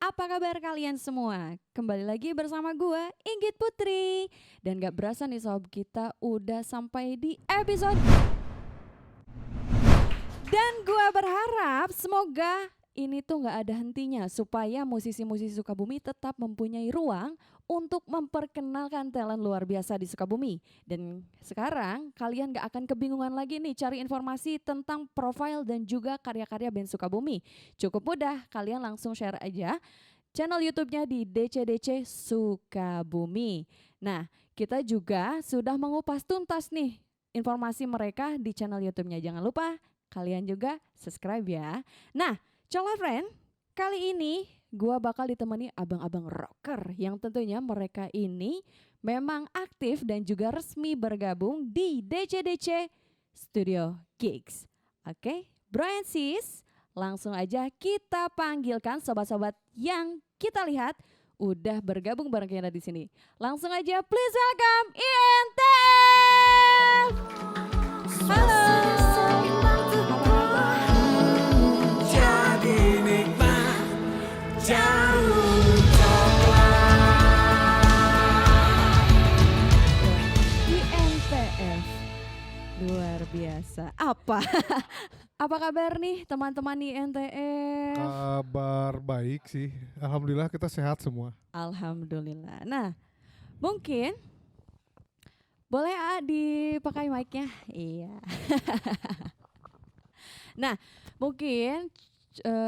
Apa kabar kalian semua? Kembali lagi bersama gua, Inggit Putri. Dan gak berasa nih sob, kita udah sampai di episode. Dan gua berharap semoga ini tuh gak ada hentinya, supaya musisi-musisi Sukabumi tetap mempunyai ruang untuk memperkenalkan talent luar biasa di Sukabumi. Dan sekarang kalian gak akan kebingungan lagi nih cari informasi tentang profil dan juga karya-karya band Sukabumi. Cukup mudah, kalian langsung share aja channel YouTube-nya di DCDC Sukabumi. Nah, kita juga sudah mengupas tuntas nih informasi mereka di channel YouTube-nya. Jangan lupa kalian juga subscribe ya. Nah, Coklat Friend, kali ini gua bakal ditemani abang-abang rocker yang tentunya mereka ini memang aktif dan juga resmi bergabung di DCDC Studio Gigs. Oke, bro and sis, langsung aja kita panggilkan sobat-sobat yang kita lihat udah bergabung bareng kita di sini. Langsung aja please welcome INTF. Halo. INTF luar biasa. Apa kabar nih teman-teman INTF? Kabar baik sih, alhamdulillah kita sehat semua. Alhamdulillah. Nah, mungkin boleh dipakai mic-nya? Iya. Nah, mungkin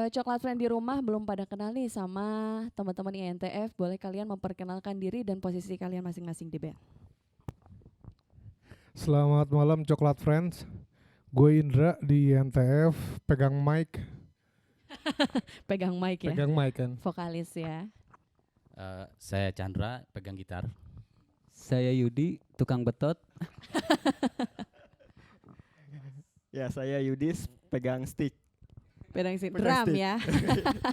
Coklat Friend di rumah belum pada kenal nih sama teman-teman INTF. Boleh kalian memperkenalkan diri dan posisi kalian masing-masing di band. Selamat malam Coklat Friends, gue Indra di INTF, pegang mic. Pegang mic ya? Pegang mic kan. Vokalis ya? Saya Chandra, pegang gitar. Saya Yudi, tukang betot. Ya, saya Yudis, pegang stick. Pegang Pegang drum stick. ya?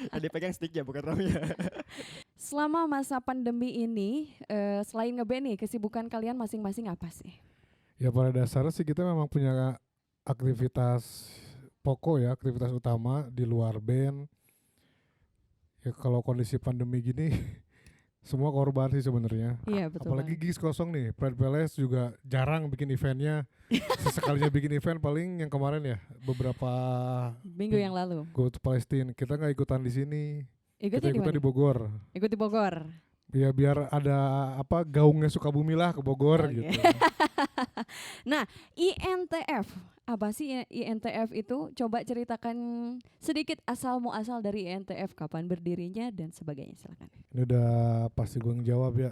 Jadi pegang sticknya bukan drumnya. Selama masa pandemi ini, selain ngeband nih, kesibukan kalian masing-masing apa sih? Ya pada dasarnya sih kita memang punya aktivitas pokok ya, aktivitas utama di luar band. Ya kalau kondisi pandemi gini semua korban sih sebenarnya. Iya betul. Apalagi banget. gigs kosong nih, Pride Palace juga jarang bikin eventnya. Sesekalinya bikin event paling yang kemarin ya, beberapa Minggu yang lalu. Go to Palestine. Kita nggak ikutan di sini. Ikutnya Kita ikutan di di Bogor. Ikut di Bogor. Ya biar ada apa gaungnya Sukabumi lah ke Bogor Oke. gitu. Nah, INTF, apa sih INTF itu? Coba ceritakan sedikit asal muasal dari INTF, kapan berdirinya dan sebagainya, silakan. Ini udah pasti gue ngejawab ya.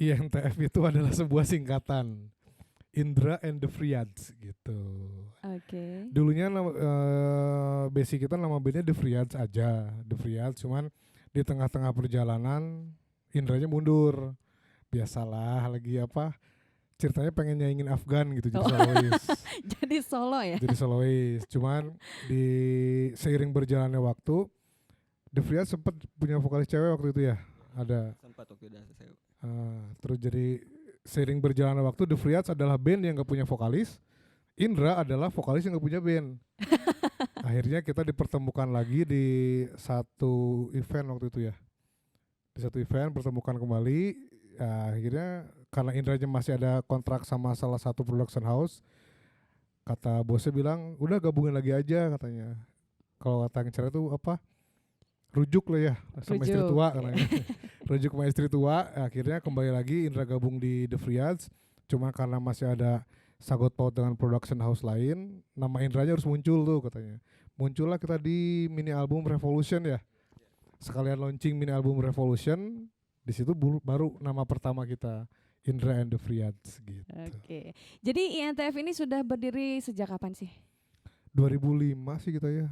INTF itu adalah sebuah singkatan Indra and the Friads gitu. Oke. Dulunya basic kita nama bandnya The Friads aja, The Friads, cuman di tengah-tengah perjalanan Indranya mundur. Biasalah lagi apa? Ceritanya pengen nyaingin Afgan gitu jadi solois. Jadi solo ya? Jadi solois. Cuman di seiring berjalannya waktu, The Friads sempat punya vokalis cewek waktu itu ya. Ada. Sempat waktu udah saya. Terus jadi seiring berjalannya waktu, The Friads adalah band yang gak punya vokalis. Indra adalah vokalis yang gak punya band. Akhirnya kita dipertemukan lagi di satu event waktu itu ya. Di satu event pertemukan kembali. Ya, akhirnya karena Indranya masih ada kontrak sama salah satu production house, kata bosnya bilang udah gabungin lagi aja katanya. Kalau kata yang itu apa? Rujuk lah ya sama istri Rujuk. tua katanya. Rujuk sama istri tua. Akhirnya kembali lagi Indra gabung di The Friads. Cuma karena masih ada sangkut paut dengan production house lain, nama Indranya harus muncul tuh katanya. Muncullah kita di mini album Revolution ya. Sekalian launching mini album Revolution, di situ baru nama pertama kita Indra and the Friads gitu. Oke. Jadi INTF ini sudah berdiri sejak kapan sih? 2005 sih kita ya.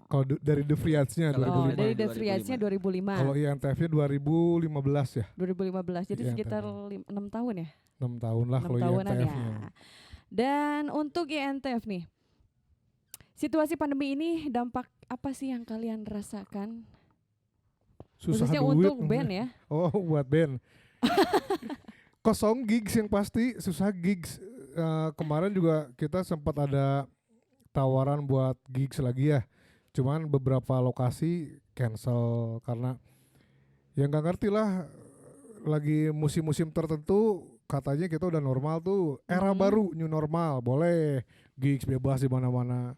Kalau dari The Friads-nya Kalau 2005. Dari The 2005. Friads-nya 2005. Kalau INTF-nya 2015 ya. 2015. Jadi 6 sekitar 6 tahun ya? 6 tahun lah 6 kalau tahunan ya. INTF-nya. Dan untuk INTF nih, situasi pandemi ini dampak apa sih yang kalian rasakan? Susah Khususnya duit. untuk band ya. Oh, buat band. Kosong gigs yang pasti, susah gigs. Kemarin juga kita sempat ada tawaran buat gigs lagi ya. Cuman beberapa lokasi cancel karena Ya nggak ngerti lah, lagi musim-musim tertentu katanya kita udah normal tuh, era baru new normal, boleh gigs bebas di mana-mana.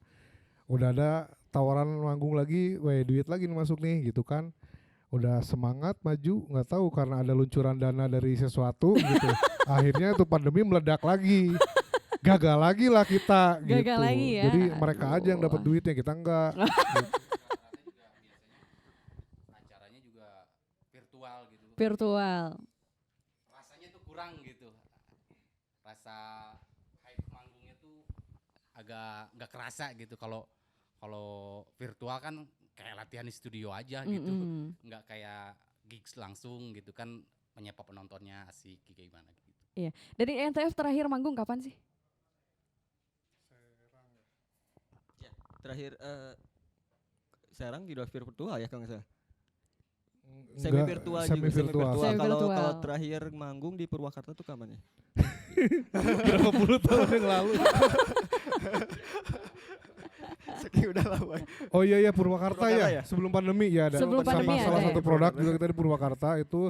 Udah ada tawaran manggung lagi, weh duit lagi nih masuk nih gitu kan. Udah semangat maju, nggak tahu karena ada luncuran dana dari sesuatu gitu. Akhirnya tuh pandemi meledak lagi. Gagal lagi lah kita Gagal gitu. lagi ya. Jadi mereka aja yang dapat Aduh. duitnya, kita enggak. Acaranya juga virtual gitu. Virtual. Rasanya tuh kurang gitu. Rasa hype manggungnya tuh agak nggak kerasa gitu. Kalau virtual kan kayak latihan di studio aja gitu. Mm-mm. Nggak kayak gigs langsung gitu kan, menyapa penontonnya asik kayak gimana gitu. Iya. Dari NTF terakhir manggung kapan sih? Terakhir Serang juga virtual ya kalau nggak salah. Enggak, Semi virtual juga. semi-virtual. Semi Kalau virtual. kalau terakhir manggung di Purwakarta tuh kapan ya? Berapa puluh tahun yang lalu. Saking udah lama. Oh iya Purwakarta Purwakarta ya? ya? Sebelum pandemi ya ada. Sebelum Sama pandemi salah ada satu ya? produk juga kita di Purwakarta itu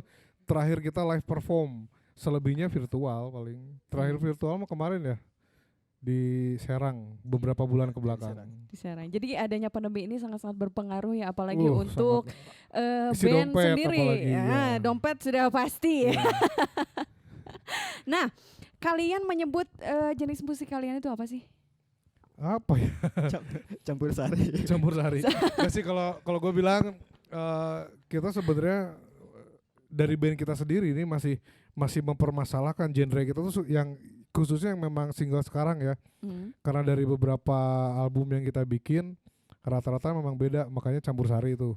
terakhir kita live perform. Selebihnya virtual paling. Terakhir virtual mah kemarin ya di Serang beberapa bulan ke belakang. Serang. Di Serang. Jadi adanya pandemi ini sangat-sangat berpengaruh ya, apalagi Sangat. untuk Isi band dompet sendiri. apalagi, Ya, ya. dompet sudah pasti. Iya. Nah, kalian menyebut jenis musik kalian itu apa sih? Apa ya? Campur sari. Campur sari. Nggak sih kalau gue bilang kita sebenarnya dari band kita sendiri ini masih mempermasalahkan genre kita tuh yang khususnya yang memang single sekarang ya. Karena dari beberapa album yang kita bikin rata-rata memang beda, makanya campur sari itu.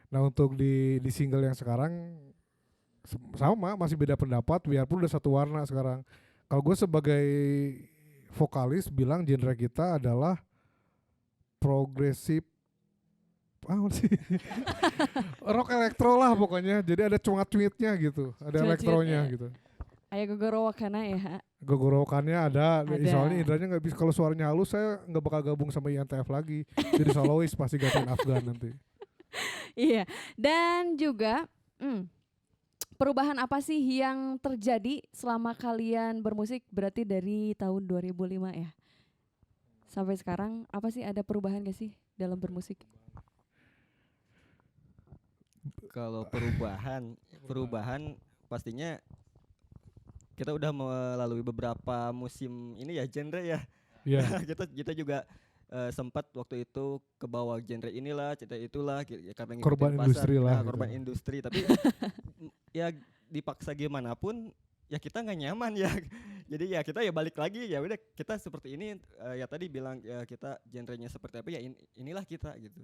Nah untuk di single yang sekarang sama masih beda pendapat biarpun udah satu warna sekarang. Kalau gue sebagai vokalis bilang genre kita adalah progresif apa sih? Rock elektro lah pokoknya. Jadi ada cuat-cuitnya gitu, ada Cuat-cuitnya. elektronya gitu. Ayo gogorowakana ya. Gogorokannya ada. Ada. Soalnya Indranya nggak bisa, kalau suaranya halus saya nggak bakal gabung sama INTF lagi. Jadi solois pasti gantiin Afgan nanti. Iya. Dan juga perubahan apa sih yang terjadi selama kalian bermusik, berarti dari tahun 2005 ya? Sampai sekarang apa sih, ada perubahan gak sih dalam bermusik? Kalau perubahan pastinya kita udah melalui beberapa musim ini ya genre ya. Iya. kita juga sempat waktu itu ke bawah genre inilah, cerita itulah ya, karena ngikutin Korban pasar. industri lah Nah, gitu. korban industri tapi ya dipaksa gimana pun ya kita nggak nyaman ya. Jadi ya kita ya balik lagi, ya udah kita seperti ini, ya tadi bilang ya kita genrenya seperti apa ya inilah kita gitu.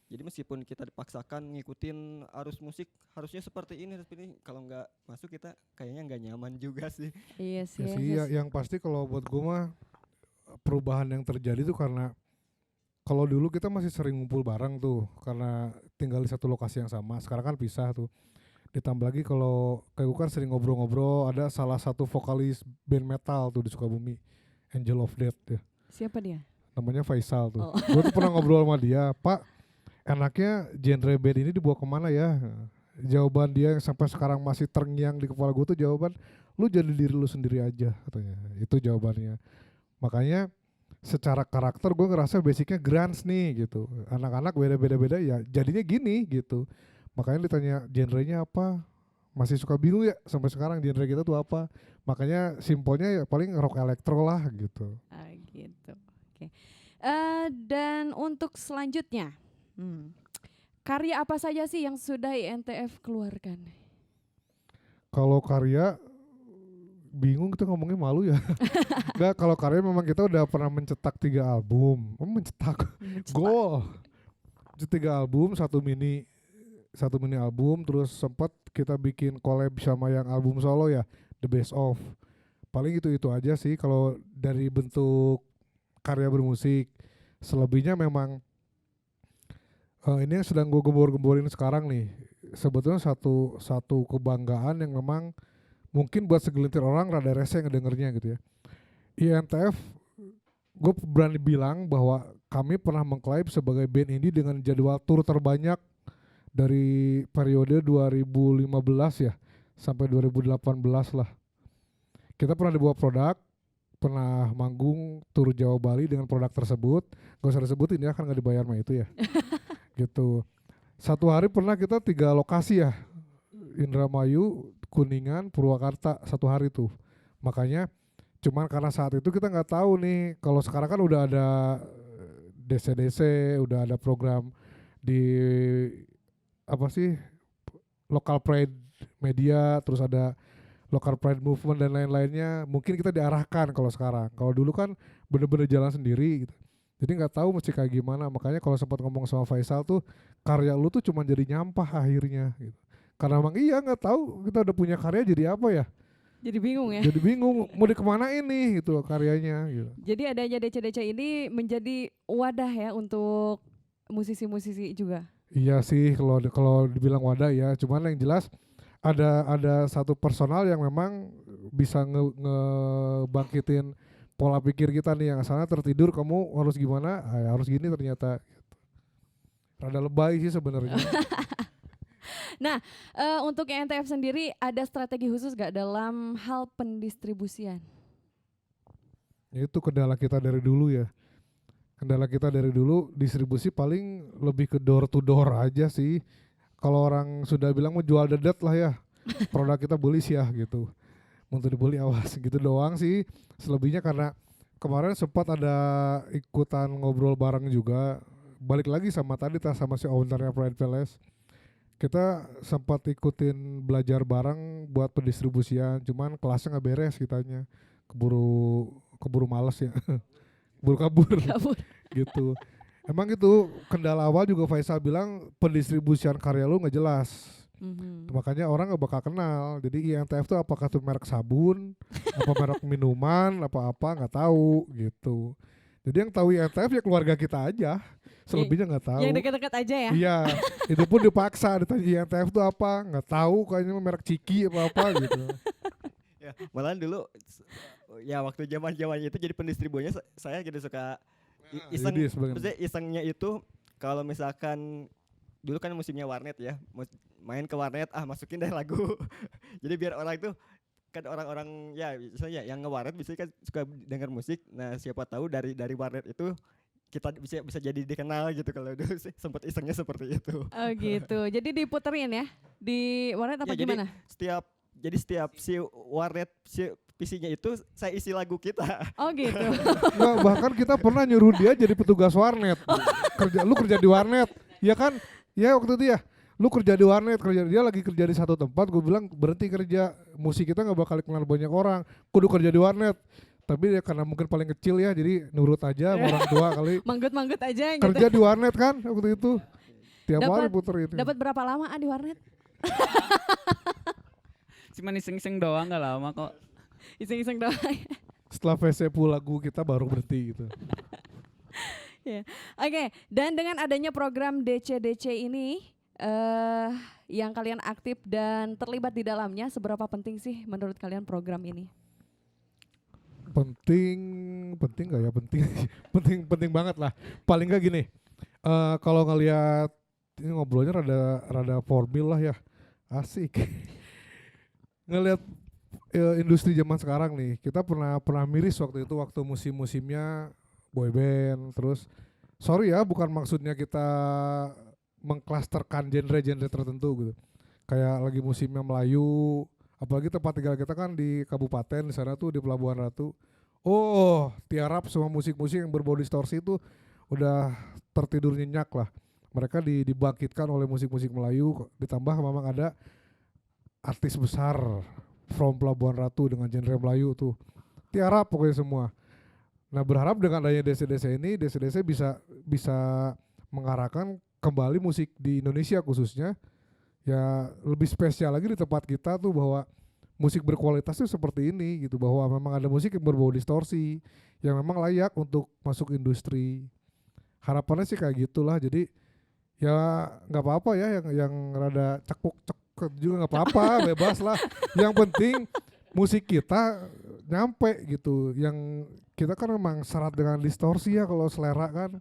Jadi meskipun kita dipaksakan ngikutin arus musik harusnya seperti ini, kalau nggak masuk kita kayaknya nggak nyaman juga sih. Iya sih. Ya sih, yang pasti kalau buat gue mah perubahan yang terjadi tuh karena kalau dulu kita masih sering ngumpul bareng tuh karena tinggal di satu lokasi yang sama. Sekarang kan pisah tuh. Ditambah lagi kalau kayak gue kan sering ngobrol-ngobrol, ada salah satu vokalis band metal tuh di Sukabumi, Angel of Death ya. Siapa dia? Namanya Faisal tuh. Oh. Gue tuh pernah ngobrol sama dia, Pak, enaknya genre band ini dibawa kemana ya? Jawaban dia yang sampai sekarang masih terngiang di kepala gue tuh jawaban, lu jadi diri lu sendiri aja katanya. Itu jawabannya. Makanya secara karakter gue ngerasa basicnya grunge nih gitu. Anak-anak beda-beda ya jadinya gini gitu. Makanya ditanya genrenya apa, masih suka bingung ya sampai sekarang genre kita tuh apa. Makanya simpelnya ya paling rock elektro lah gitu. Gitu. Oke. Dan untuk selanjutnya, karya apa saja sih yang sudah INTF keluarkan? Kalau karya bingung kita ngomongnya, malu ya. Enggak, kalau karya memang kita udah pernah mencetak 3 album. Goal. 3 album, satu mini album, terus sempat kita bikin collab sama yang album solo ya, The Best Of. Paling itu aja sih kalau dari bentuk karya bermusik. Selebihnya memang ini yang sedang gue gembor-gemborin sekarang nih. Sebetulnya satu kebanggaan yang memang mungkin buat segelintir orang rada rese ngedengernya gitu ya. INTF, gue berani bilang bahwa kami pernah mengklaim sebagai band indie dengan jadwal tur terbanyak dari periode 2015 ya sampai 2018 lah. Kita pernah dibawa produk, pernah manggung tur Jawa Bali dengan produk tersebut. Gak usah disebutin ya, kan gak dibayar mah itu ya. Gitu. Satu hari pernah kita 3 lokasi ya, Indramayu, Kuningan, Purwakarta, satu hari tuh. Makanya cuman karena saat itu kita nggak tahu nih, kalau sekarang kan udah ada DC-DC, udah ada program di apa sih, local pride media, terus ada local pride movement dan lain-lainnya. Mungkin kita diarahkan kalau sekarang. Kalau dulu kan bener-bener jalan sendiri gitu. Jadi nggak tahu mesti kayak gimana. Makanya kalau sempat ngomong sama Faisal tuh, karya lu tuh cuma jadi nyampah akhirnya gitu. Karena emang iya nggak tahu kita udah punya karya jadi apa ya. Jadi bingung ya. Jadi bingung mau dikemana ini gitu karyanya gitu. Jadi adanya DC-DC ini menjadi wadah ya untuk musisi-musisi juga. Iya sih kalau dibilang wadah ya. Cuman yang jelas ada satu personal yang memang bisa ngebangkitin pola pikir kita nih, yang asalnya tertidur kamu harus gimana, harus gini ternyata gitu. Rada lebay sih sebenarnya. Nah, untuk NTF sendiri ada strategi khusus gak dalam hal pendistribusian? Itu kendala kita dari dulu ya. Kendala kita dari dulu distribusi paling lebih ke door to door aja sih. Kalau orang sudah bilang mau jual dedet lah ya, produk kita beli sih ya gitu. Untuk dibeli awas gitu doang sih. Selebihnya karena kemarin sempat ada ikutan ngobrol bareng juga. Balik lagi sama tadi sama si ownernya Pride Palace. Kita sempat ikutin belajar bareng buat pendistribusian, cuman kelasnya nggak beres kitanya. Keburu males ya. Keburu kabur gitu. Emang gitu kendala awal juga Faisal bilang pendistribusian karya lu nggak jelas. Makanya orang nggak bakal kenal. Jadi INTF tuh apakah tuh merek sabun, apa merek minuman, apa nggak tahu gitu. Jadi yang tahu INTF ya keluarga kita aja. Selebihnya nggak tahu. Yang dekat-dekat aja ya. Iya, itu pun dipaksa ditanya INTF tuh apa, nggak tahu kayaknya merek Ciki apa gitu. Ya, malahan dulu ya waktu zaman-zamannya itu jadi pendistribunya saya jadi suka iseng. Jadi sebagian- Maksudnya isengnya itu kalau misalkan dulu kan musimnya warnet ya, main ke warnet masukin deh lagu. Jadi biar orang itu kan orang-orang ya misalnya yang nge-warnet biasanya kan suka dengar musik. Nah, siapa tahu dari warnet itu kita bisa jadi dikenal gitu. Kalau dulu sih sempat isengnya seperti itu. Oh gitu. Jadi diputerin ya di warnet apa Ya, jadi gimana? setiap si warnet si PC-nya itu saya isi lagu kita. Oh gitu. Nggak, bahkan kita pernah nyuruh dia jadi petugas warnet. Lu kerja di warnet, ya kan? Ya waktu itu ya, lu kerja di warnet, dia lagi kerja di satu tempat, gue bilang berhenti kerja, musik kita nggak bakal kenal banyak orang, kudu kerja di warnet. Tapi ya karena mungkin paling kecil ya, jadi nurut aja sama orang tua kali. Manggut-manggut aja gitu. Kerja di warnet kan waktu itu, tiap hari Dapat- puter itu. Dapat berapa lama di warnet? Cuma iseng-iseng doang, nggak lama kok. Iseng-iseng doang. Setelah VCPU lagu kita baru berhenti gitu. Oke, dan dengan adanya program DC-DC ini yang kalian aktif dan terlibat di dalamnya, seberapa penting sih menurut kalian program ini? Penting nggak ya? Penting banget lah. Paling nggak gini, kalau ngelihat ini ngobrolnya rada formal lah ya, asik. Ngelihat industri zaman sekarang nih, kita pernah miris waktu itu waktu musim-musimnya boyband. Terus sorry ya, bukan maksudnya kita mengklasterkan genre-genre tertentu gitu. Kayak lagi musimnya Melayu, apalagi tempat tinggal kita kan di kabupaten di sana tuh di Pelabuhan Ratu. Oh, tiarap semua musik-musik yang berbau distorsi itu udah tertidur nyenyak lah. Mereka dibangkitkan oleh musik-musik Melayu, ditambah memang ada artis besar from Pelabuhan Ratu dengan genre Melayu tuh. Tiarap pokoknya semua. Nah, berharap dengan adanya DC-DC ini, DC-DC bisa mengarahkan kembali musik di Indonesia khususnya ya lebih spesial lagi di tempat kita tuh, bahwa musik berkualitas tuh seperti ini gitu, bahwa memang ada musik yang berbau distorsi yang memang layak untuk masuk industri. Harapannya sih kayak gitulah. Jadi ya nggak apa-apa ya yang rada cekuk juga nggak apa-apa, bebas lah. Yang penting musik kita nyampe gitu. Yang kita kan memang syarat dengan distorsi ya kalau selera kan.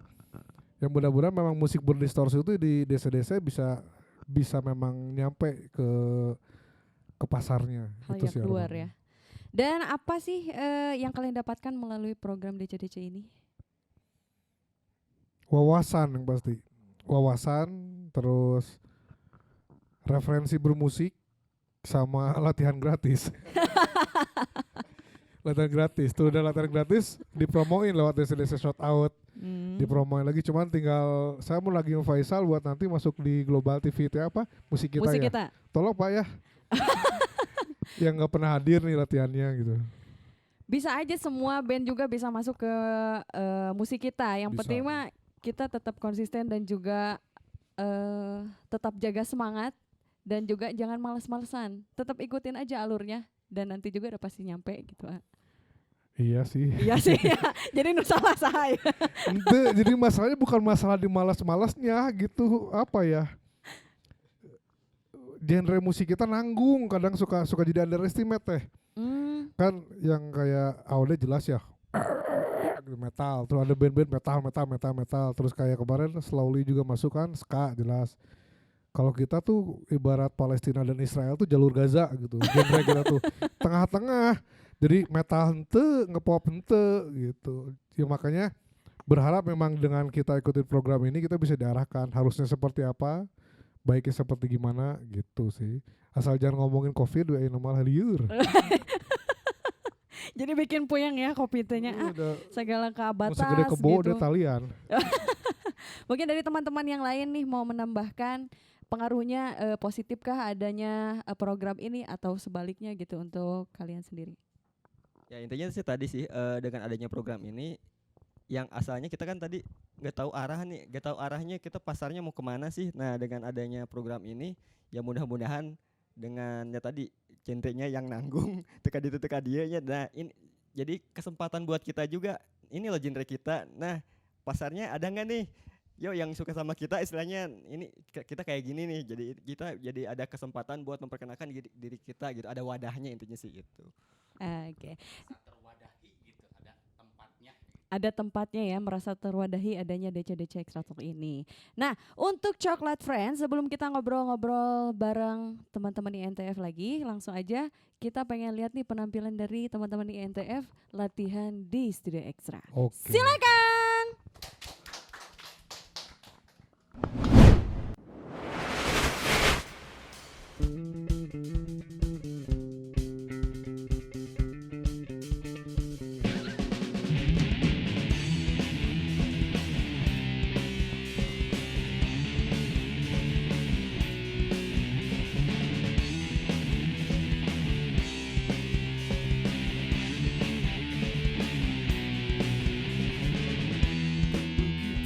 Yang mudah-mudahan memang musik berdistorsi itu di desa-desa bisa bisa memang nyampe ke pasarnya. Hal Itu yang sih keluar harapannya. ya. Dan apa sih yang kalian dapatkan melalui program DCDC ini? Wawasan yang pasti. Wawasan, terus referensi bermusik sama latihan gratis. Latihan gratis. Tuh udah latihan gratis dipromoin lewat DCDC Shout Out. Dipromoin lagi, cuman tinggal saya mau lagi Faisal buat nanti masuk di Global TV itu apa? Musik kita Musik ya. kita. Tolong Pak ya. Yang nggak pernah hadir nih latihannya gitu. Bisa aja semua band juga bisa masuk ke musik kita. Yang Bisa. penting mah kita tetap konsisten dan juga tetap jaga semangat dan juga jangan males-malesan. Tetap ikutin aja alurnya dan nanti juga udah pasti nyampe gitu. Iya sih. Iya sih ya. Jadi nu salah saya. Ente, jadi masalahnya bukan masalah di malas-malasnya gitu, apa ya? Genre musik kita nanggung, kadang suka jadi underestimate teh. Kan yang kayak awalnya jelas ya metal, terus ada band-band metal, terus kayak kemarin slowly juga masuk kan ska jelas. Kalau kita tuh ibarat Palestina dan Israel tuh jalur Gaza gitu, genre kita tuh tengah-tengah, jadi metal hente, ngepop hente gitu. Ya makanya berharap memang dengan kita ikutin program ini kita bisa diarahkan harusnya seperti apa, baiknya seperti gimana gitu sih. Asal jangan ngomongin COVID, ya normal liur. Jadi bikin puyeng ya kopi tehnya. Udah Segala ke abatas segede kebo gitu. udah talian. Mungkin dari teman-teman yang lain nih mau menambahkan pengaruhnya positifkah adanya program ini atau sebaliknya gitu untuk kalian sendiri? Ya intinya sih tadi sih dengan adanya program ini yang asalnya kita kan tadi nggak tahu arahnya kita pasarnya mau kemana sih. Nah dengan adanya program ini ya mudah-mudahan dengan ya tadi genrenya yang nanggung teka ditu teka dia ya. Nah ini jadi kesempatan buat kita juga, ini loh genre kita. Nah pasarnya ada nggak nih? Yo yang suka sama kita istilahnya ini kita kayak gini nih, jadi ada kesempatan buat memperkenalkan diri kita gitu, ada wadahnya intinya sih gitu. Oke. Merasa terwadahi gitu, ada tempatnya. Ada tempatnya ya, merasa terwadahi adanya DC-DC Extra Talk ini. Nah, untuk Coklat Friends, sebelum kita ngobrol-ngobrol bareng teman-teman INTF lagi, langsung aja kita pengen lihat nih penampilan dari teman-teman INTF latihan di Studio Extra. Oke. Silakan.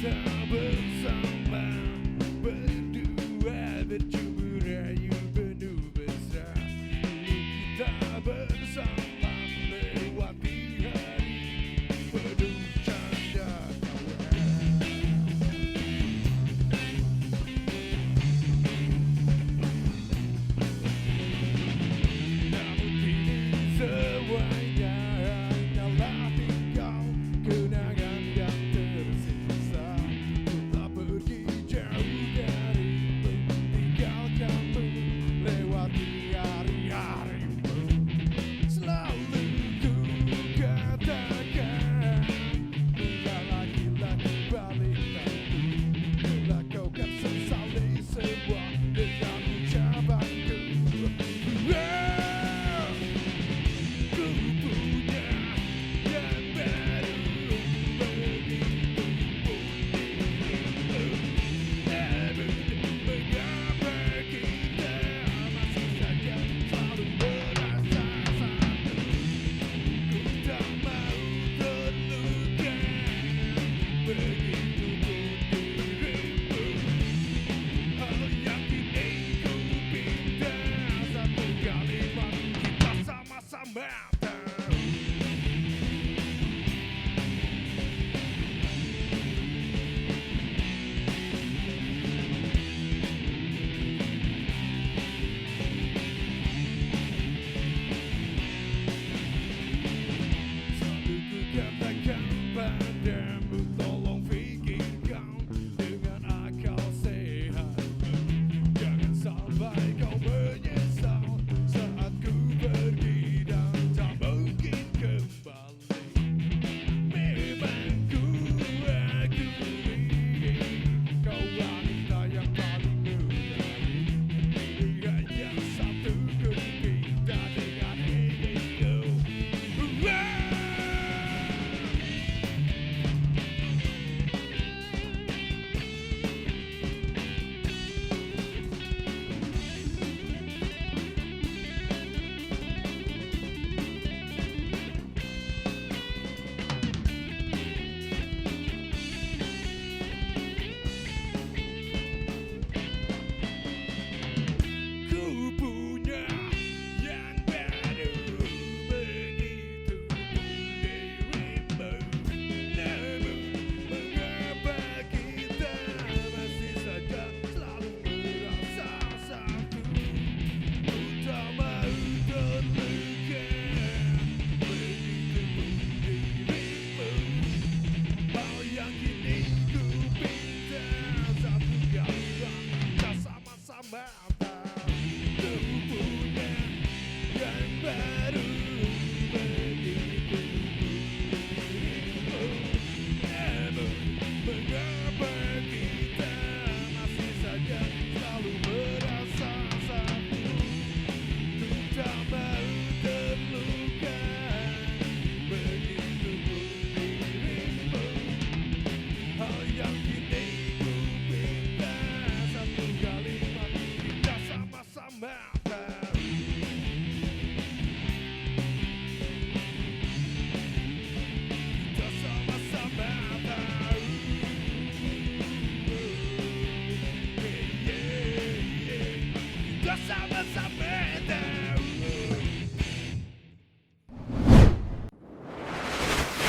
Kita bersama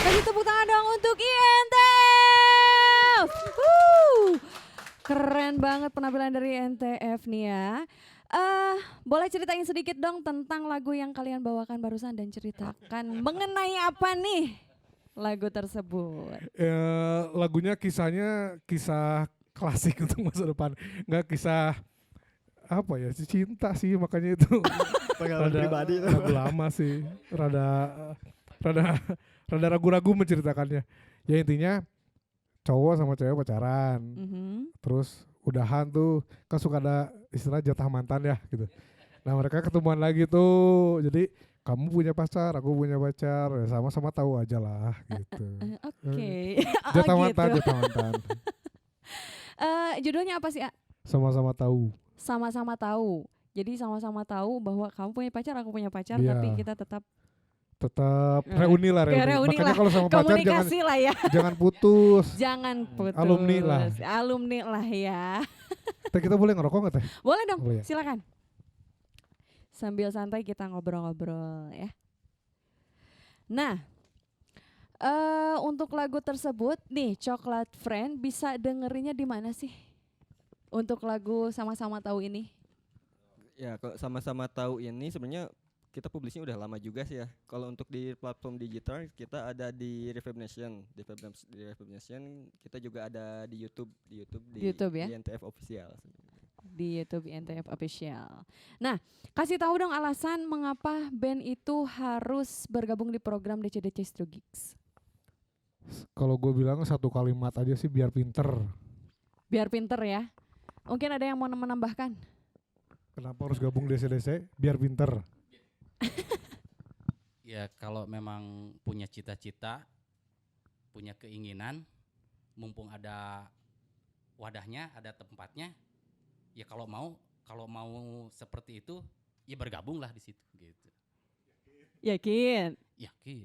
Kasih tepuk tangan dong untuk INTF. Keren banget penampilan dari INTF nih ya. Boleh ceritain sedikit dong tentang lagu yang kalian bawakan barusan dan ceritakan mengenai apa nih lagu tersebut. Lagunya kisahnya kisah klasik untuk masa depan, nggak kisah apa ya, cinta sih, makanya itu Pengalaman pribadi itu. lagu lama sih, rada ragu-ragu menceritakannya. Ya intinya cowok sama cewek pacaran, Mhm. terus udahan tuh kan suka ada istilah jatah mantan ya gitu. Nah mereka ketemuan lagi tuh, jadi kamu punya pacar, aku punya pacar, ya sama-sama tahu aja lah gitu. Oke. Oh, Jatah mantan, gitu. jatah mantan. Judulnya apa sih, A? Sama-sama tahu. Sama-sama tahu. Jadi sama-sama tahu bahwa kamu punya pacar, aku punya pacar, Iya. tapi kita tetap Reuni lah, Kayak reuni Makanya lah. kalau sama pacar jangan komunikasi lah ya. jangan putus. Jangan putus. Alumni lah. Alumni lah ya. Teh kita boleh ngerokok nggak teh? Boleh dong, Boleh ya? silakan. Sambil santai kita ngobrol-ngobrol ya. Nah, untuk lagu tersebut nih, Coklat Friend bisa dengerinnya di mana sih? Untuk lagu Sama-sama Tahu ini. Ya, kalau sama-sama tahu ini sebenarnya kita publishnya udah lama juga sih ya. Kalau untuk di platform digital kita ada di Reverb Nation, di Reverb Nation kita juga ada di YouTube, di YouTube ya? di NTF official. Di YouTube INTF Official. Nah, kasih tahu dong alasan mengapa band itu harus bergabung di program DCDC Stro Gigs. Kalau gue bilang satu kalimat aja sih, biar pinter. Biar pinter ya. Mungkin ada yang mau menambahkan? Kenapa harus gabung DC-DC? Biar pinter. Ya kalau memang punya cita-cita, punya keinginan, mumpung ada wadahnya, ada tempatnya, ya kalau mau seperti itu, ya bergabunglah di situ gitu. Yakin? Yakin.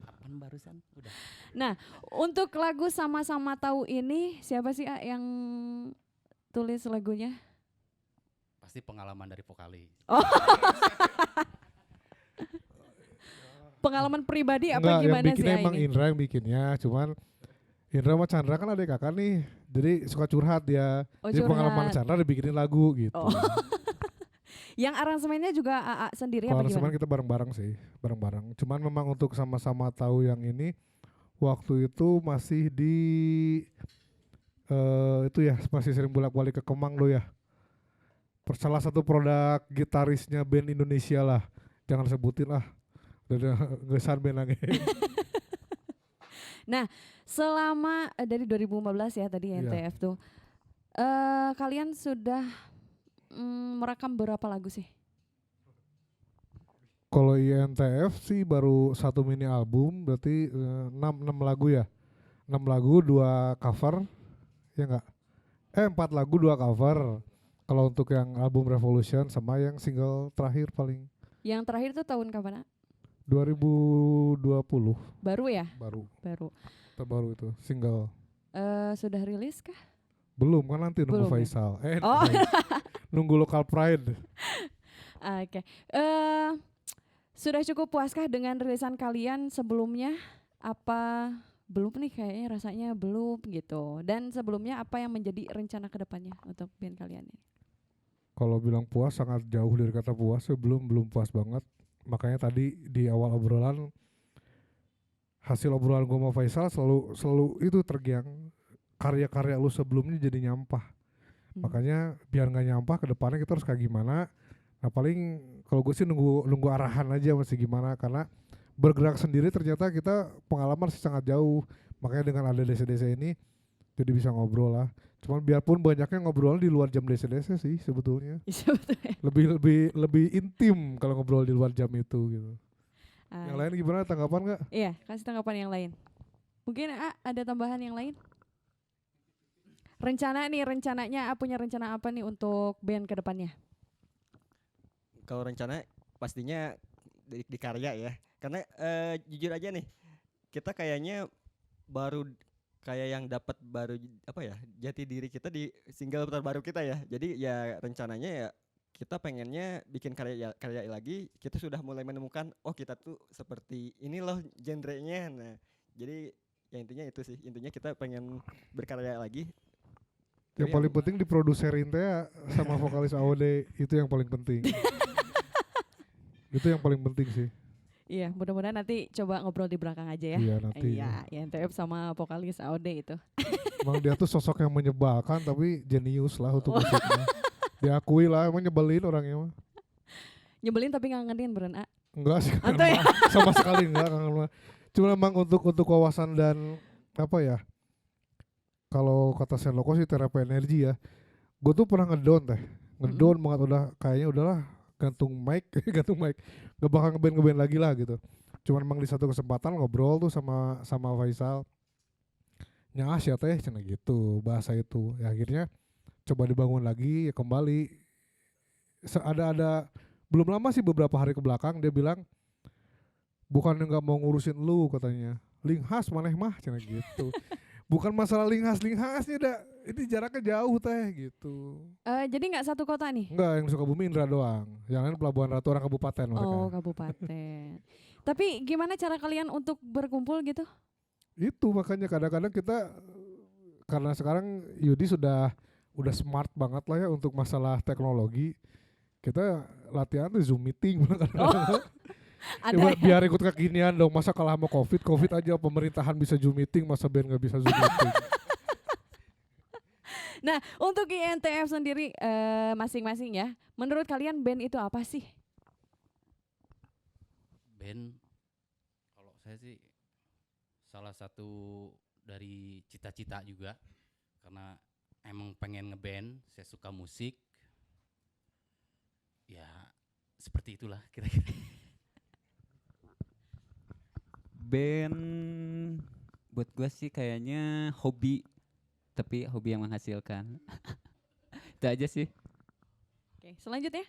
Apaan barusan? Udah. Nah, untuk lagu Sama-sama Tahu ini siapa sih yang tulis lagunya? Pasti pengalaman dari vokalis. Pengalaman pribadi apa Enggak, yang gimana sih bikinnya emang ini? Indra yang bikinnya, cuman Indra sama Chandra kan adik kakak nih, jadi suka curhat dia. Oh, Jadi pengalaman curhat. Chandra dibikinin lagu gitu. Oh. Yang aransemennya juga AA sendiri Kalau apa gimana? aransemen kita bareng-bareng sih, bareng-bareng. Cuman memang untuk sama-sama tahu yang ini, waktu itu masih di itu ya, masih sering bolak-balik ke Kemang lo ya. Salah satu produk gitarisnya band Indonesia lah, jangan sebutin lah. Udah gesan band lagi. Selama dari 2015 ya tadi Iya. NTF tuh. Kalian sudah merekam berapa lagu sih? Kalau INTF sih baru satu mini album, berarti 6 lagu ya. 6 lagu, 2 cover, ya enggak? 4 lagu, 2 cover. Kalau untuk yang album Revolution sama yang single terakhir paling Yang terakhir tuh tahun kapan? A? 2020 Baru ya? baru. Baru. Terbaru itu single. Sudah rilis kah? Belum kan, nanti nunggu Belum ya? Faisal. Oh. Nunggu Local Pride. Oke. Sudah cukup puaskah dengan rilisan kalian sebelumnya? Apa belum nih, kayaknya rasanya belum gitu. Dan sebelumnya apa yang menjadi rencana kedepannya untuk band kalian ini? Kalau bilang puas sangat jauh dari kata puas, ya belum puas banget. Makanya tadi di awal obrolan, hasil obrolan gue sama Faisal selalu itu tergiang. karya-karya lu sebelumnya jadi nyampah. Makanya biar nggak nyampah ke depannya kita harus kayak gimana. Nah paling kalau gue sih nunggu arahan aja masih gimana, karena bergerak sendiri ternyata kita pengalaman sih sangat jauh. Makanya dengan ada DC-DC ini jadi bisa ngobrol lah. Cuman biarpun banyaknya ngobrol di luar jam DC-DC sih sebetulnya. Sebetulnya. Lebih intim kalau ngobrol di luar jam itu gitu. Yang lain gimana, tanggapan nggak? Iya, kasih tanggapan yang lain. Mungkin ada tambahan yang lain? Rencananya punya rencana apa nih untuk band ke depannya? Kalau rencana pastinya di karya ya. Karena jujur aja nih, kita kayaknya baru kayak yang dapat baru jati diri kita di single terbaru kita ya. Jadi ya rencananya ya kita pengennya bikin karya lagi. Kita sudah mulai menemukan kita tuh seperti ini loh genrenya. Nah, jadi ya intinya itu sih. Intinya kita pengen berkarya lagi. Yang paling penting diproduserin teh sama vokalis AOD, itu yang paling penting. Itu yang paling penting sih. Iya, mudah-mudahan nanti coba ngobrol di belakang aja ya. Iya nanti. Iya, INTF sama vokalis AOD itu. Emang dia tuh sosok yang menyebalkan tapi jenius lah untuk musiknya. Diakui lah, emang nyebelin orangnya mah. Nyebelin tapi ngangenin beren A. Enggak sih, Atau ya? sama sekali enggak. Cuma emang untuk wawasan dan apa ya? Kalau kata Sherloko sih terapi energi ya. Gue tuh pernah ngedown banget, udah kayaknya udahlah gantung mic, nggak bakal ngeband lagi lah gitu. Cuman emang di satu kesempatan ngobrol tuh sama Faisal, nyas ya teh cina gitu bahasa itu. Ya akhirnya coba dibangun lagi ya kembali. Ada belum lama sih, beberapa hari ke belakang dia bilang bukan nggak mau ngurusin lu katanya, linghas maneh mah cina gitu. Bukan masalah linghasnya dah, ini jaraknya jauh teh gitu. Jadi nggak satu kota nih? Enggak, yang Sukabumi Indra doang. Yang lain Pelabuhan Ratu, orang kabupaten mereka. Oh, kabupaten. Tapi gimana cara kalian untuk berkumpul gitu? Itu makanya kadang-kadang kita, karena sekarang Yudi udah smart banget lah ya untuk masalah teknologi. Kita latihan tuh Zoom meeting kadang-kadang. Ada Ya, ya? biar ikut kekinian dong, masa kalah sama COVID aja pemerintahan bisa Zoom meeting, masa band gak bisa Zoom meeting. Nah, untuk INTF sendiri masing-masing ya, menurut kalian band itu apa sih? Band, kalau saya sih salah satu dari cita-cita juga, karena emang pengen ngeband, saya suka musik, ya seperti itulah kira-kira. Band buat gue sih kayaknya hobi, tapi hobi yang menghasilkan. Itu aja sih. Oke, selanjutnya.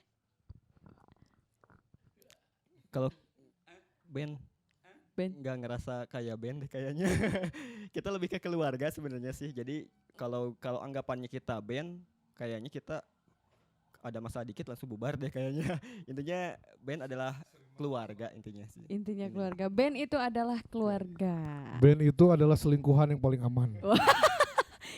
Kalau band nggak ngerasa kayak band deh kayaknya. Kita lebih ke keluarga sebenarnya sih. Jadi kalau anggapannya kita band, kayaknya kita ada masalah dikit langsung bubar deh kayaknya. Intinya band adalah keluarga intinya sih. Intinya keluarga. Band itu adalah keluarga. Band itu adalah selingkuhan yang paling aman.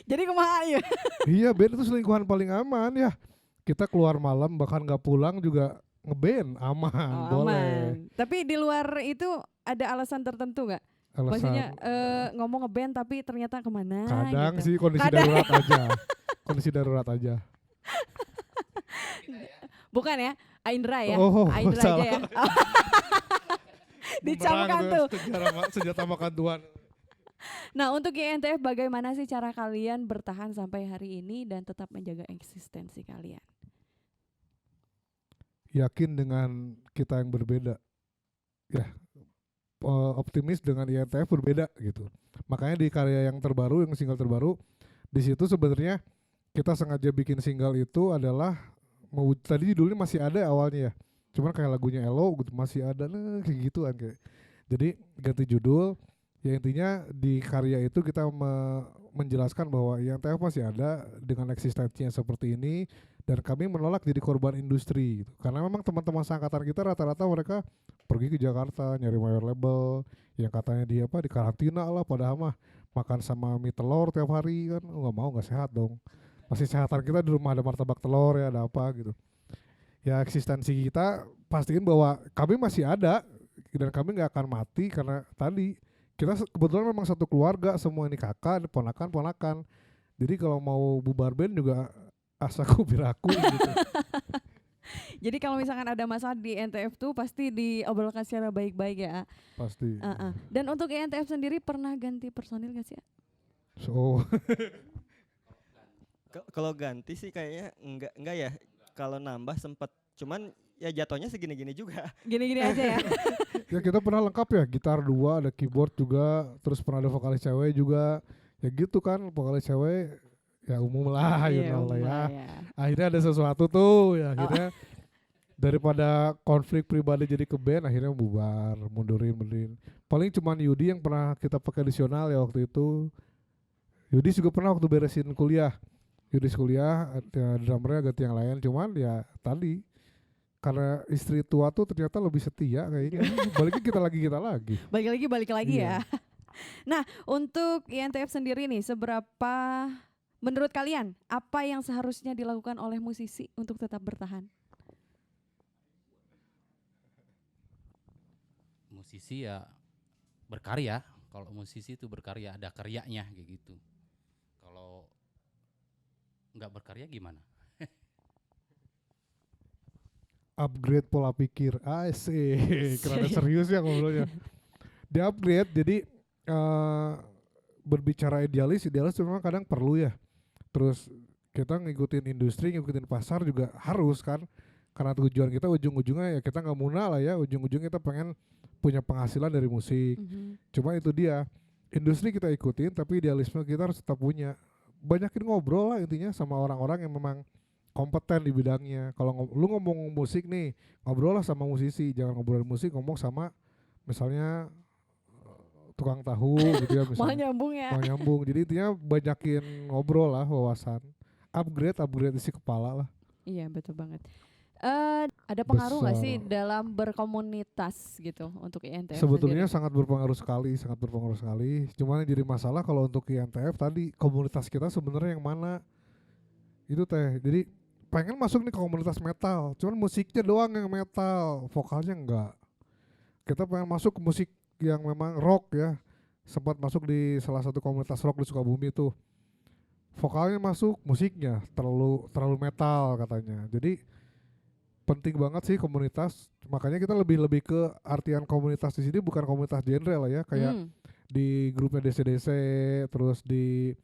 Jadi kumaha ya? Iya, band itu selingkuhan paling aman ya. Kita keluar malam bahkan nggak pulang juga ngeband aman, boleh. Aman. Tapi di luar itu ada alasan tertentu nggak? Maksudnya ngomong ngeband tapi ternyata kemana? Kadang gitu. sih kondisi darurat aja. Kondisi darurat aja. Bukan ya? Indra ya? Oh, Indra aja salah. ya? Dicamkan tuh. Senjata makan Tuhan. Nah, untuk INTF bagaimana sih cara kalian bertahan sampai hari ini dan tetap menjaga eksistensi kalian? Yakin dengan kita yang berbeda. Ya, optimis dengan INTF berbeda gitu. Makanya di karya yang terbaru, yang single terbaru, di situ sebenarnya kita sengaja bikin single itu adalah tadi judulnya masih ada awalnya ya. Cuman kayak lagunya Elo gitu masih ada kayak gituan kayak. Jadi ganti judul. Ya intinya di karya itu kita menjelaskan bahwa INTF masih ada dengan eksistensinya seperti ini, dan kami menolak jadi korban industri gitu. Karena memang teman-teman seangkatan kita rata-rata mereka pergi ke Jakarta nyari mayor label yang katanya di karantina lah, padahal mah makan sama mie telur tiap hari kan nggak mau, nggak sehat dong. Masih sehatan kita di rumah ada martabak telur ya, ada apa gitu. Ya eksistensi kita pastiin bahwa kami masih ada dan kami nggak akan mati, karena tadi kita kebetulan memang satu keluarga, semua ini kakak, ini ponakan. Jadi kalau mau bubar band juga asaku biraku gitu. Jadi kalau misalkan ada masalah di NTF tuh pasti diobrolkan secara baik-baik ya. Pasti. Dan untuk INTF sendiri pernah ganti personil gak sih? So, Kalau ganti sih kayaknya enggak ya. Kalau nambah sempet, cuman ya jatuhnya segini-gini juga. Gini-gini aja ya. ya kita pernah lengkap ya, gitar 2, ada keyboard juga, terus pernah ada vokalis cewek juga. Ya gitu kan, vokalis cewek ya umum lah, you Iya, know lah umum ya. lah ya. Akhirnya ada sesuatu tuh, ya akhirnya daripada konflik pribadi jadi ke band, akhirnya bubar, mundurin. Paling cuman Yudi yang pernah kita pakai additional ya waktu itu. Yudi juga pernah waktu beresin kuliah. Yudi kuliah, ya, drummernya ganti yang lain, cuman ya tadi karena istri tua tuh ternyata lebih setia kayaknya. Baliknya kita lagi. Balik lagi Iya. ya. Nah, untuk INTF sendiri nih, seberapa menurut kalian apa yang seharusnya dilakukan oleh musisi untuk tetap bertahan? Musisi ya berkarya. Kalau musisi itu berkarya, ada karyanya kayak gitu. Kalau nggak berkarya gimana? Upgrade pola pikir, asik, karena serius ya ngobrolnya. Di upgrade, jadi berbicara idealis memang kadang perlu ya. Terus kita ngikutin industri, ngikutin pasar juga harus kan. Karena tujuan kita ujung-ujungnya ya kita nggak muna lah ya, ujung-ujungnya kita pengen punya penghasilan dari musik. Cuma itu dia, industri kita ikutin tapi idealisme kita harus tetap punya. Banyakin ngobrol lah intinya sama orang-orang yang memang kompeten di bidangnya. Kalau lu ngomong musik nih, ngobrol lah sama musisi, jangan ngobrol musik, ngomong sama misalnya tukang tahu gitu ya Mau misalnya. nyambung ya. Mau nyambung. Jadi intinya banyakin ngobrol lah, wawasan. Upgrade isi kepala lah. Iya, betul banget. Ada pengaruh nggak sih Besar. dalam berkomunitas gitu untuk INTF Sebetulnya sendiri? sangat berpengaruh sekali. Cuman yang jadi masalah kalau untuk INTF tadi komunitas kita sebenarnya yang mana itu teh. Jadi pengen masuk nih ke komunitas metal, cuman musiknya doang yang metal, vokalnya enggak. Kita pengen masuk ke musik yang memang rock ya. Sempat masuk di salah satu komunitas rock di Sukabumi itu. Vokalnya masuk, musiknya terlalu metal katanya. Jadi penting banget sih komunitas. Makanya kita lebih ke artian komunitas di sini bukan komunitas genre lah ya, kayak di grupnya DC-DC, terus di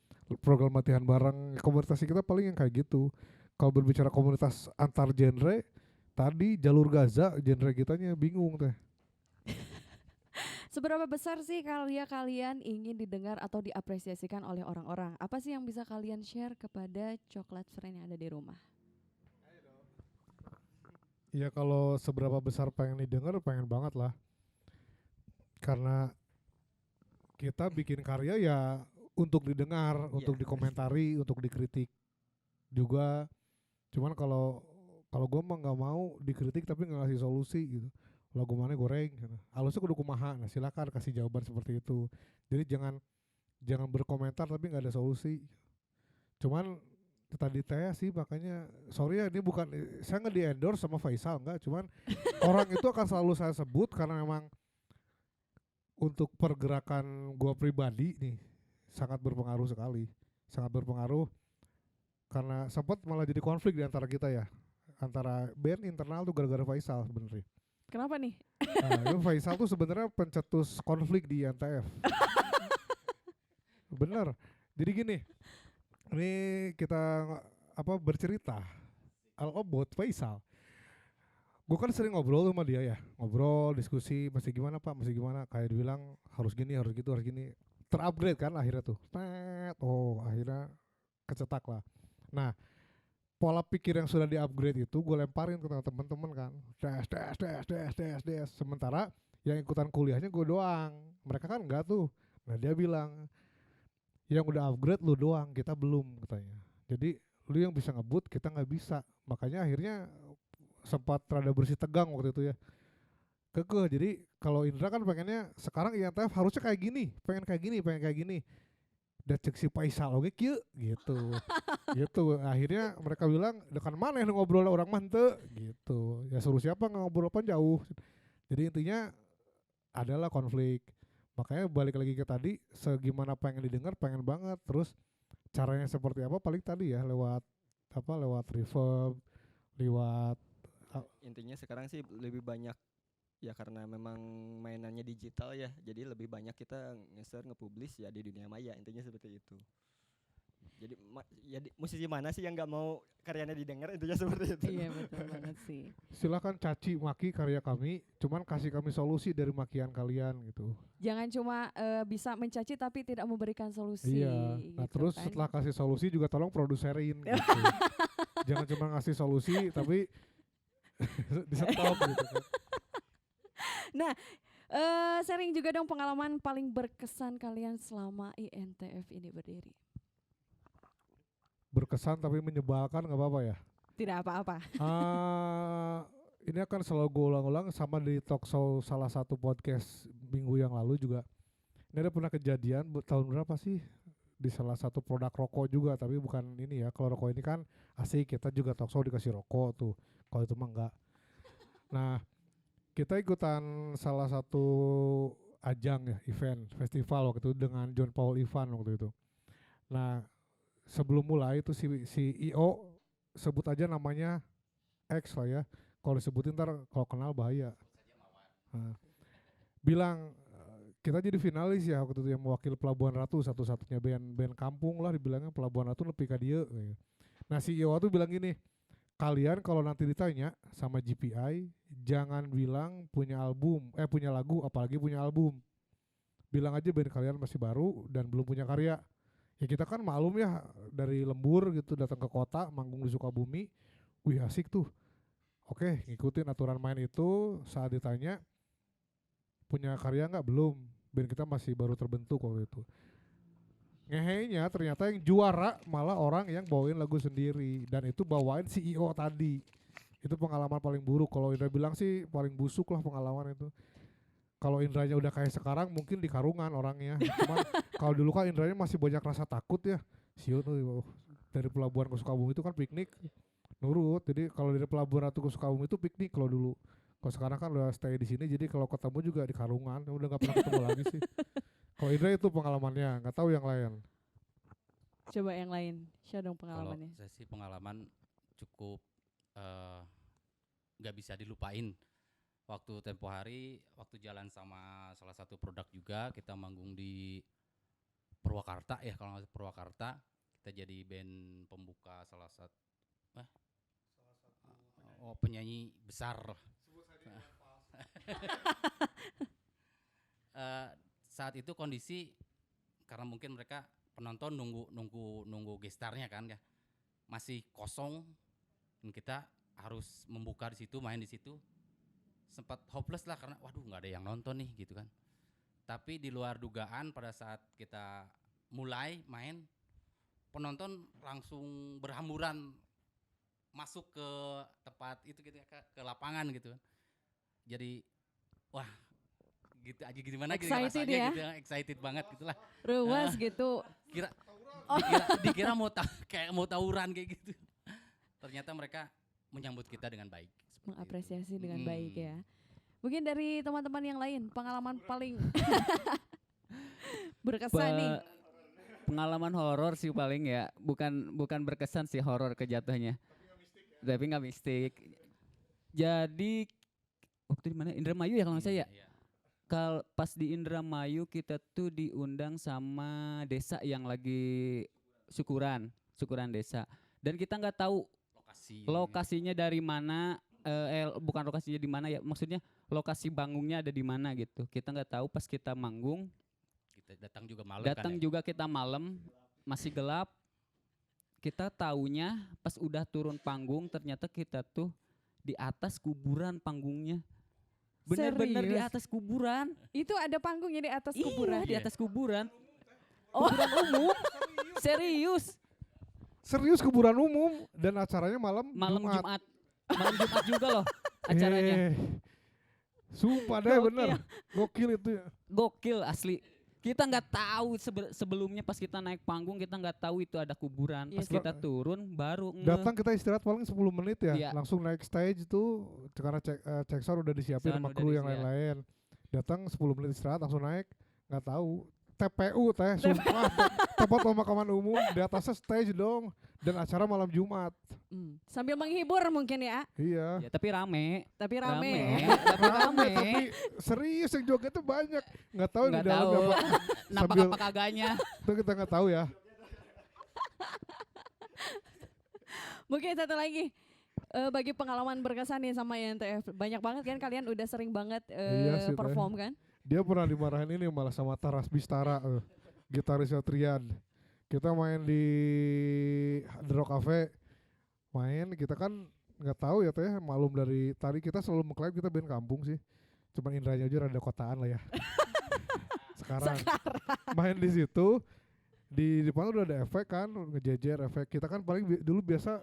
program latihan bareng. Komunitas kita paling yang kayak gitu. Kalau berbicara komunitas antar genre, tadi jalur Gaza genre kitanya bingung teh. Seberapa besar sih karya kalian ingin didengar atau diapresiasikan oleh orang-orang? Apa sih yang bisa kalian share kepada coklat friend yang ada di rumah? Ya kalau seberapa besar pengen didengar, pengen banget lah. Karena kita bikin karya ya untuk didengar, untuk dikomentari, untuk dikritik juga. Cuman kalau gue mah nggak mau dikritik tapi nggak ngasih solusi gitu. Lagu mana goreng, gitu. Alusnya kudu kumaha. Nah silakan kasih jawaban seperti itu. Jadi jangan berkomentar tapi nggak ada solusi. Cuman tadi teh sih makanya sorry ya ini bukan saya nggak di endorse sama Faisal enggak, cuman orang itu akan selalu saya sebut karena memang untuk pergerakan gua pribadi nih sangat berpengaruh sekali, sangat berpengaruh karena sempat malah jadi konflik di antara kita ya, antara band internal tuh gara-gara Faisal sebenarnya. Kenapa nih? Nah, itu Faisal tuh sebenarnya pencetus konflik di INTF. Bener. Jadi gini, ini kita bercerita about Faisal. Gue kan sering ngobrol sama dia ya, ngobrol, diskusi, masih gimana Pak, masih gimana, kayak dibilang harus gini, harus gitu, harus gini. Terupgrade kan akhirnya tuh. Akhirnya kecetak lah. Nah, pola pikir yang sudah di-upgrade itu gue lemparin ke teman-teman kan. Sementara yang ikutan kuliahnya gue doang. Mereka kan enggak tuh. Nah, dia bilang, yang udah upgrade lu doang, kita belum katanya. Jadi lu yang bisa ngebut, kita nggak bisa. Makanya akhirnya sempat rada bersih tegang waktu itu ya. Kekeh. Jadi kalau Indra kan pengennya sekarang INTF harusnya kayak gini, pengen kayak gini. Dan cek si Faisal oke kieu gitu. Gitu. Akhirnya mereka bilang, "Dekan mana yang ngobrol orang mante?" gitu. Ya suruh siapa ngobrol apa jauh. Jadi intinya adalah konflik. Makanya balik lagi ke tadi, segimana pengen didengar pengen banget. Terus caranya seperti apa, paling tadi ya lewat reverb, lewat Intinya sekarang sih lebih banyak ya karena memang mainannya digital ya. Jadi lebih banyak kita nge-share, nge-publish ya di dunia maya. Intinya seperti itu. Jadi musisi mana sih yang nggak mau karyanya didengar, intinya seperti itu. Iya betul banget sih. silakan caci maki karya kami, cuman kasih kami solusi dari makian kalian gitu. Jangan cuma bisa mencaci tapi tidak memberikan solusi. Iya. Nah, gitu terus kan. setelah kasih solusi juga tolong produserin gitu. Jangan cuma ngasih solusi tapi di stop gitu kan. Sharing juga dong pengalaman paling berkesan kalian selama INTF ini berdiri. Berkesan tapi menyebalkan nggak apa-apa ya. Tidak apa-apa. Ini akan selalu gue ulang-ulang sama di talk show salah satu podcast minggu yang lalu juga. Ini ada pernah kejadian tahun berapa sih di salah satu produk rokok juga, tapi bukan ini ya. Kalau rokok ini kan asik, kita juga talk show dikasih rokok tuh. Kalau itu mah enggak. Nah, kita ikutan salah satu ajang ya, event festival waktu itu dengan John Paul Ivan waktu itu. Nah, sebelum mulai itu si CEO sebut aja namanya X lah ya. Kalau disebutin ntar kalau kenal bahaya. Nah, bilang kita jadi finalis ya waktu itu yang mewakili Pelabuhan Ratu, satu-satunya band kampung lah dibilangnya Pelabuhan Ratu lebih ke dia. Nah CEO tuh bilang gini, kalian kalau nanti ditanya sama GPI jangan bilang punya lagu apalagi punya album. Bilang aja band kalian masih baru dan belum punya karya. Ya kita kan maklum ya dari lembur gitu datang ke kota manggung di Sukabumi, wih asik tuh. Oke, ngikutin aturan main itu. Saat ditanya punya karya nggak, belum, band kita masih baru terbentuk waktu itu. Ngehenya ternyata yang juara malah orang yang bawain lagu sendiri dan itu bawain CEO tadi. Itu pengalaman paling buruk. Kalau Indra bilang sih paling busuk lah pengalaman itu. Kalau Indranya udah kayak sekarang mungkin di Karungan orangnya. Cuman kalau dulu kan Indranya masih banyak rasa takut ya. Siu tuh dari Pelabuhan ke Sukabumi itu kan piknik, nurut. Jadi kalau dari Pelabuhan Ratu ke Sukabumi itu piknik kalau dulu. Kalau sekarang kan udah stay di sini, jadi kalau ketemu juga di Karungan. Udah nggak pernah ketemu lagi sih. Kalau Indra itu pengalamannya, nggak tahu yang lain. Coba yang lain, share dong Kalau pengalamannya. saya sih pengalaman cukup nggak bisa dilupain. Waktu tempo hari, waktu jalan sama salah satu produk juga, kita manggung di Purwakarta ya, kalau nggak salah Purwakarta, kita jadi band pembuka salah satu penyanyi besar. Saat itu kondisi karena mungkin mereka penonton nunggu gestarnya kan ya, masih kosong dan kita harus membuka di situ, main di situ. Sempat hopeless lah karena waduh nggak ada yang nonton nih gitu kan. Tapi di luar dugaan pada saat kita mulai main, penonton langsung berhamburan masuk ke tempat itu gitu ya, ke lapangan gitu kan. Jadi wah gitu aja gimana gitu Excited rasanya ya? gitu, excited banget gitulah. Ruas gitu. Dikira kayak mau tawuran kayak gitu. Ternyata mereka menyambut kita dengan baik. Mengapresiasi dengan Hmm. baik ya. Mungkin dari teman-teman yang lain pengalaman paling berkesan nih. Pengalaman horor sih paling ya, bukan berkesan sih horor kejatuhannya. Tapi nggak mistik. Jadi waktu di mana? Indramayu ya kalau nggak salah ya. Iya. Pas di Indramayu kita tuh diundang sama desa yang lagi syukuran desa. Dan kita nggak tahu lokasinya dari mana, bukan lokasinya di mana ya, maksudnya lokasi banggungnya ada di mana gitu. Kita nggak tahu. Pas kita manggung, Kita datang juga malam datang kan ya. juga kita malam, masih gelap. Kita taunya pas udah turun panggung ternyata kita tuh di atas kuburan panggungnya. Bener-bener di Serius? atas kuburan. Itu ada panggungnya di atas kuburan. Iya, di atas kuburan. Oh. Kuburan umum. Serius. Serius kuburan umum dan acaranya malam Jumat. Malam Jumat juga loh acaranya. Sumpah deh Gokil. bener. Gokil itu ya. Gokil asli. Kita nggak tahu sebelumnya pas kita naik panggung kita nggak tahu itu ada kuburan. Pas Yes. kita turun baru Datang kita istirahat paling 10 menit ya. Iya. Langsung naik stage itu karena cek sound udah disiapin Sound sama udah kru yang disiap. lain-lain. Datang 10 menit istirahat langsung naik nggak tahu. TPU teh, sumpah tempat pemakaman umum di atasnya stage dong dan acara malam Jumat. Sambil menghibur mungkin ya, Iya. Ya, tapi rame. tapi rame. Tapi rame. Tapi serius yang joget tuh banyak. Nggak tahu di Nggak dalamnya tahu. apa. Nampak Sambil apa kagaknya. itu kita nggak tahu ya. Mungkin satu lagi, bagi pengalaman berkesan nih sama INTF, banyak banget kan kalian udah sering banget Iya sih, Teh. perform kan? Dia pernah dimarahin ini malah sama Taras Bistara, gitarisnya Triad. Kita main di The Rock Cafe, kita kan nggak tahu ya teh, malum dari tadi kita selalu mengklaim kita band kampung sih. Cuman Indranya aja rada kotaan lah ya. Sekarang main di situ, di depan udah ada efek kan, ngejejer efek. Kita kan paling dulu biasa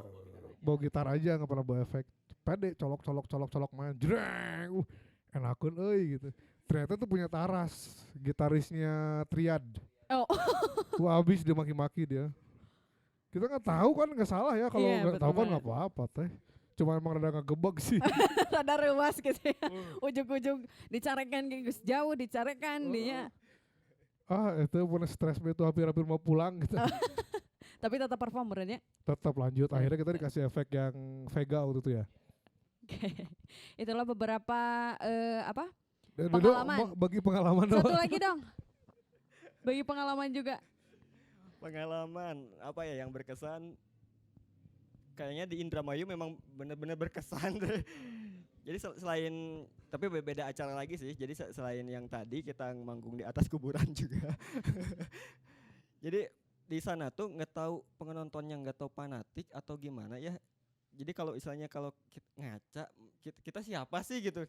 bawa gitar aja, nggak pernah bawa efek. Pede, colok main, jreng, enakun gitu. Ternyata tuh punya Taras, gitarisnya Triad. Oh, Wah habis dia maki-maki dia. Kita nggak tahu kan, nggak salah ya kalau Iya, nggak betul tahu kan banget. nggak apa-apa teh. Cuma emang rada ngegebek sih. rada ruas gitu ya. Ujung-ujung dicarekan Gus jauh, dicarekan dia. Itu punya stres itu hampir mau pulang gitu. Tapi tetap perform benernya. Tetap lanjut. Akhirnya kita dikasih efek yang Vega waktu itu ya. Itulah beberapa apa? Dodo, Pengalaman. bagi pengalaman Satu doang. lagi dong. Bagi pengalaman juga. Pengalaman apa ya yang berkesan? Kayaknya di Indramayu memang benar-benar berkesan deh. Jadi selain tapi beda acara lagi sih. Jadi selain yang tadi kita manggung di atas kuburan juga. Jadi di sana tuh nggak tahu penontonnya nggak tahu fanatik atau gimana ya. Jadi kalau istilahnya kalau ngaca kita siapa sih gitu.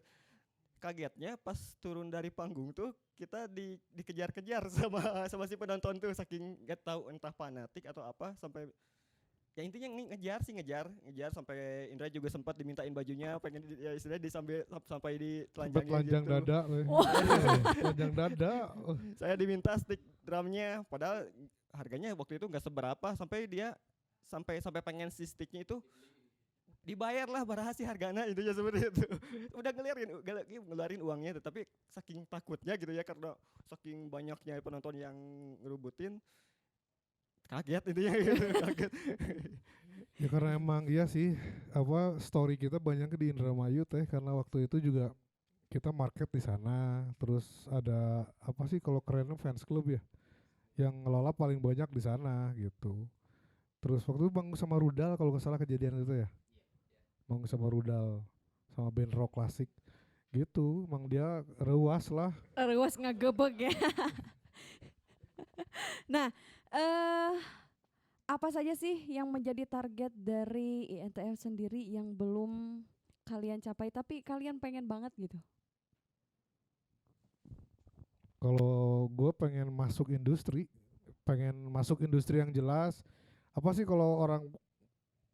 Kagetnya pas turun dari panggung tuh kita dikejar-kejar sama si penonton tuh saking nggak tahu entah fanatik atau apa sampai ya intinya ngejar sampai Indra juga sempat dimintain bajunya pengen ya istilahnya sampai Sempet ditelanjangin telanjang gitu. dada. Telanjang dada. Saya diminta stick drumnya padahal harganya waktu itu nggak seberapa sampai dia sampai pengen si sticknya itu dibayar lah barahasi harganya intinya seperti itu. Udah ngeluarin uangnya tapi saking takutnya gitu ya karena saking banyaknya penonton yang ngerubutin kaget intinya gitu kaget. Ya karena emang iya sih, story kita banyak di Indramayu teh karena waktu itu juga kita market di sana, terus ada apa sih kalau kerennya fans club ya, yang ngelola paling banyak di sana gitu. Terus waktu itu Bang sama Rudal kalau nggak salah kejadian itu ya, Bang sama Rudal sama band rock klasik gitu, Bang dia ruas lah. Ruas ngegebek ya. Nah, apa saja sih yang menjadi target dari INTF sendiri yang belum kalian capai tapi kalian pengen banget gitu? Kalau gue pengen masuk industri yang jelas. Apa sih kalau orang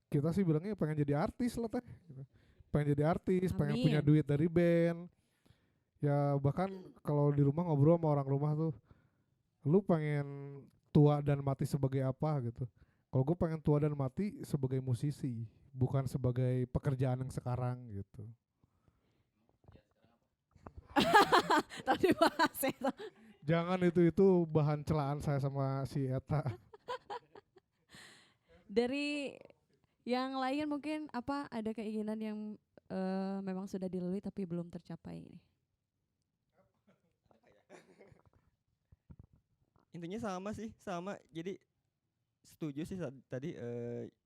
kita sih bilangnya pengen jadi artis lah teh. Pengen jadi artis, pengen punya Amin. duit dari band. Ya bahkan kalau di rumah ngobrol sama orang rumah tuh, lu pengen tua dan mati sebagai apa gitu. Kalau gue pengen tua dan mati sebagai musisi, bukan sebagai pekerjaan yang sekarang gitu. Tadi bahas itu. Jangan itu bahan celaan saya sama si Eta. Dari yang lain mungkin apa ada keinginan yang memang sudah dilalui tapi belum tercapai ini? Intinya sama jadi setuju sih tadi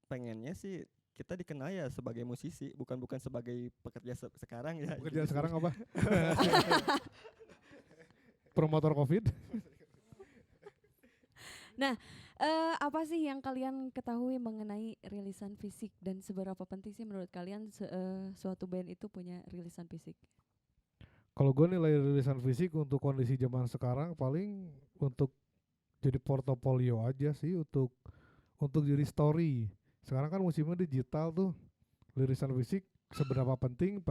pengennya sih kita dikenal ya sebagai musisi bukan sebagai pekerja sekarang ya. Pekerjaan gitu. sekarang apa? Promotor COVID. Apa sih yang kalian ketahui mengenai rilisan fisik dan seberapa penting sih menurut kalian suatu band itu punya rilisan fisik? Kalau gue nilai rilisan fisik untuk kondisi zaman sekarang paling untuk jadi portofolio aja sih, untuk jadi story. Sekarang kan musimnya digital tuh, rilisan fisik seberapa penting,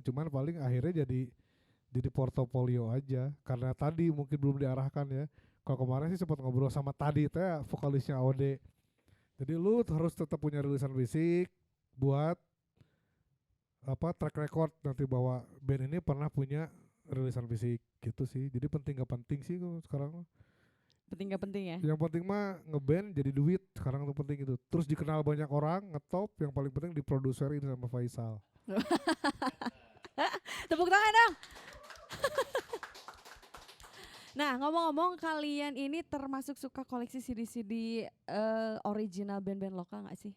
cuman paling akhirnya jadi portofolio aja. Karena tadi mungkin belum diarahkan ya. Kalau kemarin sih sempat ngobrol sama tadi teh vokalisnya AOD. Jadi lu harus tetap punya rilisan fisik buat track record nanti bahwa band ini pernah punya rilisan fisik gitu sih. Jadi penting gak penting sih kok sekarang. Penting gak penting ya? Yang penting mah ngeband jadi duit sekarang tuh penting itu. Terus dikenal banyak orang, ngetop, yang paling penting diproduserin sama Faisal. Tepuk tangan dong. Nah, ngomong-ngomong kalian ini termasuk suka koleksi CD-CD original band-band lokal gak sih?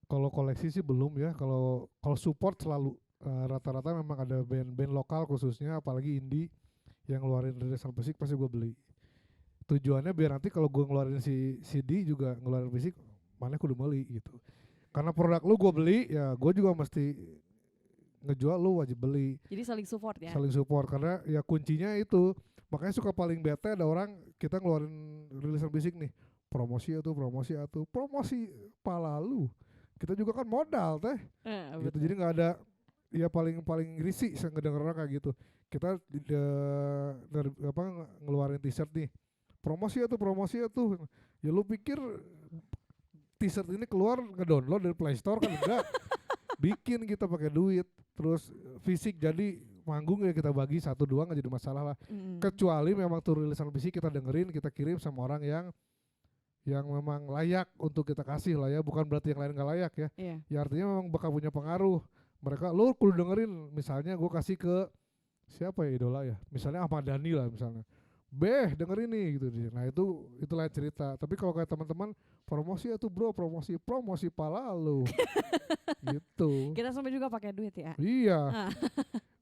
Kalau koleksi sih belum ya. Kalau support selalu. Rata-rata memang ada band-band lokal khususnya, apalagi indie yang ngeluarin rilisan fisik pasti gue beli. Tujuannya biar nanti kalau gue ngeluarin si CD juga ngeluarin fisik, mana kudu beli gitu. Karena produk lu gue beli, ya gue juga mesti ngejual, lu wajib beli. Jadi saling support ya? Saling support, karena ya kuncinya itu. Makanya suka paling bete ada orang kita ngeluarin rilisan fisik nih, promosi promosi pala lu. Kita juga kan modal teh. Gitu. Betul. Jadi nggak ada, ya paling risih saya ngedenger orang kayak gitu. Kita ngeluarin t-shirt nih, promosi tuh. Ya lu pikir t-shirt ini keluar ngedownload dari Play Store kan enggak. Bikin kita pakai duit. Terus fisik jadi manggung ya kita bagi 1-2 nggak jadi masalah lah. Kecuali memang tuh rilisan fisik kita dengerin, kita kirim sama orang yang memang layak untuk kita kasih lah ya, bukan berarti yang lain nggak layak ya. Iya. Ya artinya memang bakal punya pengaruh. Mereka lu kudu dengerin, misalnya gue kasih ke siapa ya idola ya, misalnya Ahmad Dhani lah misalnya, dengerin nih gitu. Nah itu lain cerita. Tapi kalau kayak teman-teman promosi ya tuh bro, promosi pala lu gitu. Kita semua juga pakai duit ya. Iya.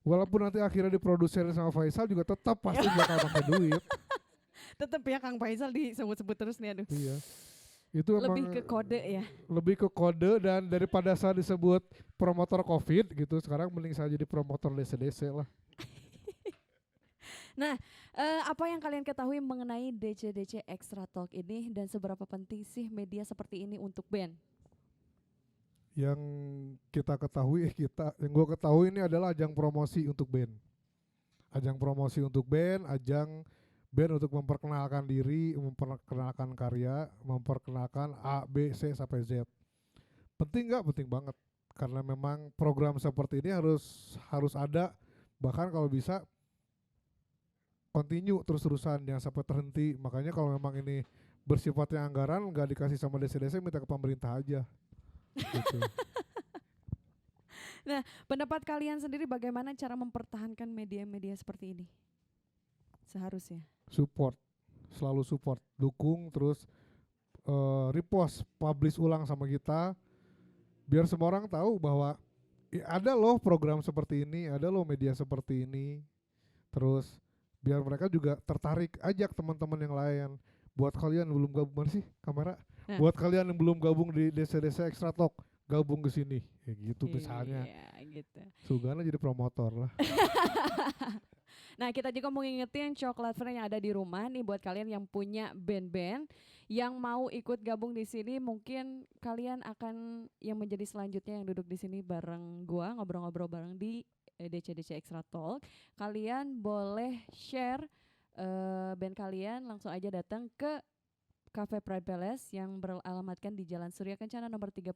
Walaupun nanti akhirnya diproduserin sama Faisal juga tetap pasti bakal pakai duit. Tetap ya Kang Faisal disebut-sebut terus nih aduh. Iya. Itu Lebih emang ke kode ya. lebih ke kode, dan daripada saya disebut promotor COVID gitu, sekarang mending saya jadi promotor DC-DC lah. Apa yang kalian ketahui mengenai DC-DC Extra Talk ini dan seberapa penting sih media seperti ini untuk band? Yang yang gue ketahui ini adalah ajang promosi untuk band. Ajang promosi untuk band, ajang band untuk memperkenalkan diri, memperkenalkan karya, memperkenalkan A, B, C sampai Z. Penting nggak? Penting banget. Karena memang program seperti ini harus ada, bahkan kalau bisa continue terus-terusan, jangan sampai terhenti. Makanya kalau memang ini bersifatnya anggaran, nggak dikasih sama DC-DC, minta ke pemerintah aja. Gitu. Nah, pendapat kalian sendiri bagaimana cara mempertahankan media-media seperti ini? Seharusnya. Support, selalu support, dukung, terus repost, publish ulang sama kita, biar semua orang tahu bahwa ada loh program seperti ini, ada loh media seperti ini. Terus biar mereka juga tertarik, ajak teman-teman yang lain. Buat kalian yang belum gabung, mana sih kamera? Nah. Buat kalian yang belum gabung di DC-DC Extra Talk, gabung ke sini, ya gitu misalnya. Iya, gitu. Sugana jadi promotor lah. Nah, kita juga mau ngingetin coklat friend yang ada di rumah nih buat kalian yang punya band-band yang mau ikut gabung di sini, mungkin kalian akan yang menjadi selanjutnya yang duduk di sini bareng gua ngobrol-ngobrol bareng di DC-DC Extra Talk. Kalian boleh share band kalian, langsung aja datang ke Cafe Pride Palace yang beralamatkan di Jalan Surya Kencana nomor 38,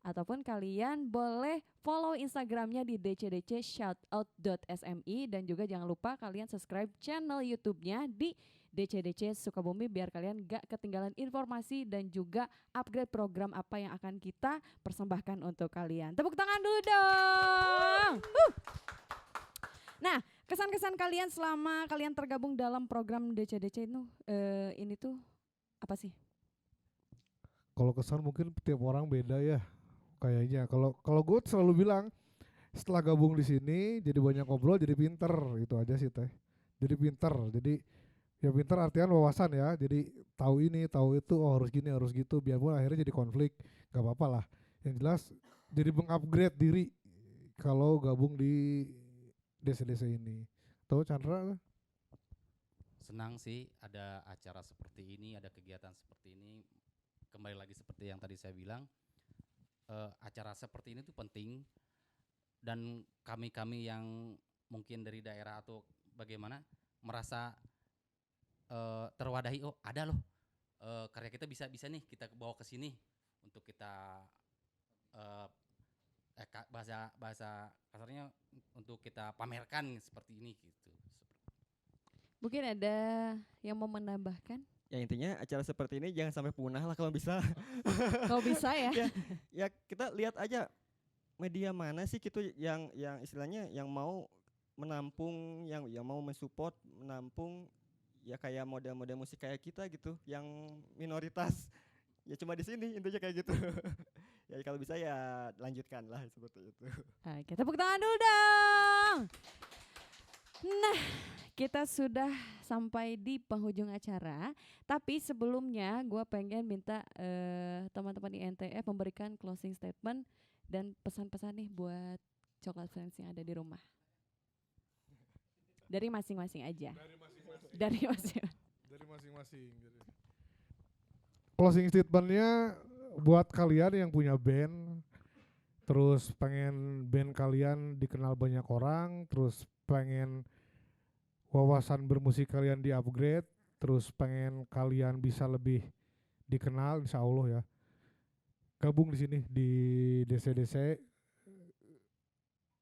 ataupun kalian boleh follow Instagramnya di dcdc_shoutout.smi, dan juga jangan lupa kalian subscribe channel YouTube-nya di DCDC Sukabumi biar kalian gak ketinggalan informasi dan juga upgrade program apa yang akan kita persembahkan untuk kalian. Tepuk tangan dulu dong. Nah, kesan-kesan kalian selama kalian tergabung dalam program DCDC itu ini tuh apa sih? Kalau kesan mungkin tiap orang beda ya kayaknya. Kalau gue selalu bilang setelah gabung di sini jadi banyak ngobrol, jadi pinter, itu aja sih teh. Jadi pinter, jadi ya pinter artian wawasan ya. Jadi tahu ini, tahu itu, oh harus gini, harus gitu. Biarpun akhirnya jadi konflik, gak apa-apa lah. Yang jelas jadi mengupgrade diri kalau gabung di desa-desa ini. Tahu Chandra? Senang sih ada acara seperti ini, ada kegiatan seperti ini. Kembali lagi seperti yang tadi saya bilang, acara seperti ini tuh penting, dan kami yang mungkin dari daerah atau bagaimana merasa terwadahi, oh ada loh karya kita bisa nih kita bawa ke sini untuk kita bahasa kasarnya untuk kita pamerkan seperti ini gitu. Mungkin ada yang mau menambahkan? Ya intinya acara seperti ini jangan sampai punah lah kalau bisa. Kalau bisa ya. Ya kita lihat aja media mana sih gitu yang istilahnya yang mau menampung, yang mau mensupport, menampung ya kayak model-model musik kayak kita gitu, yang minoritas. Ya cuma di sini intinya kayak gitu. Ya kalau bisa ya lanjutkan lah seperti itu. Oke, tepuk tangan dulu dong. Nah, kita sudah sampai di penghujung acara. Tapi sebelumnya gue pengen minta teman-teman INTF memberikan closing statement dan pesan-pesan nih buat Coklat Friends yang ada di rumah. Dari masing-masing aja. Dari masing-masing. Closing statementnya buat kalian yang punya band, terus pengen band kalian dikenal banyak orang, terus pengen wawasan bermusik kalian di-upgrade, terus pengen kalian bisa lebih dikenal, insya Allah ya. Gabung di sini di DC-DC,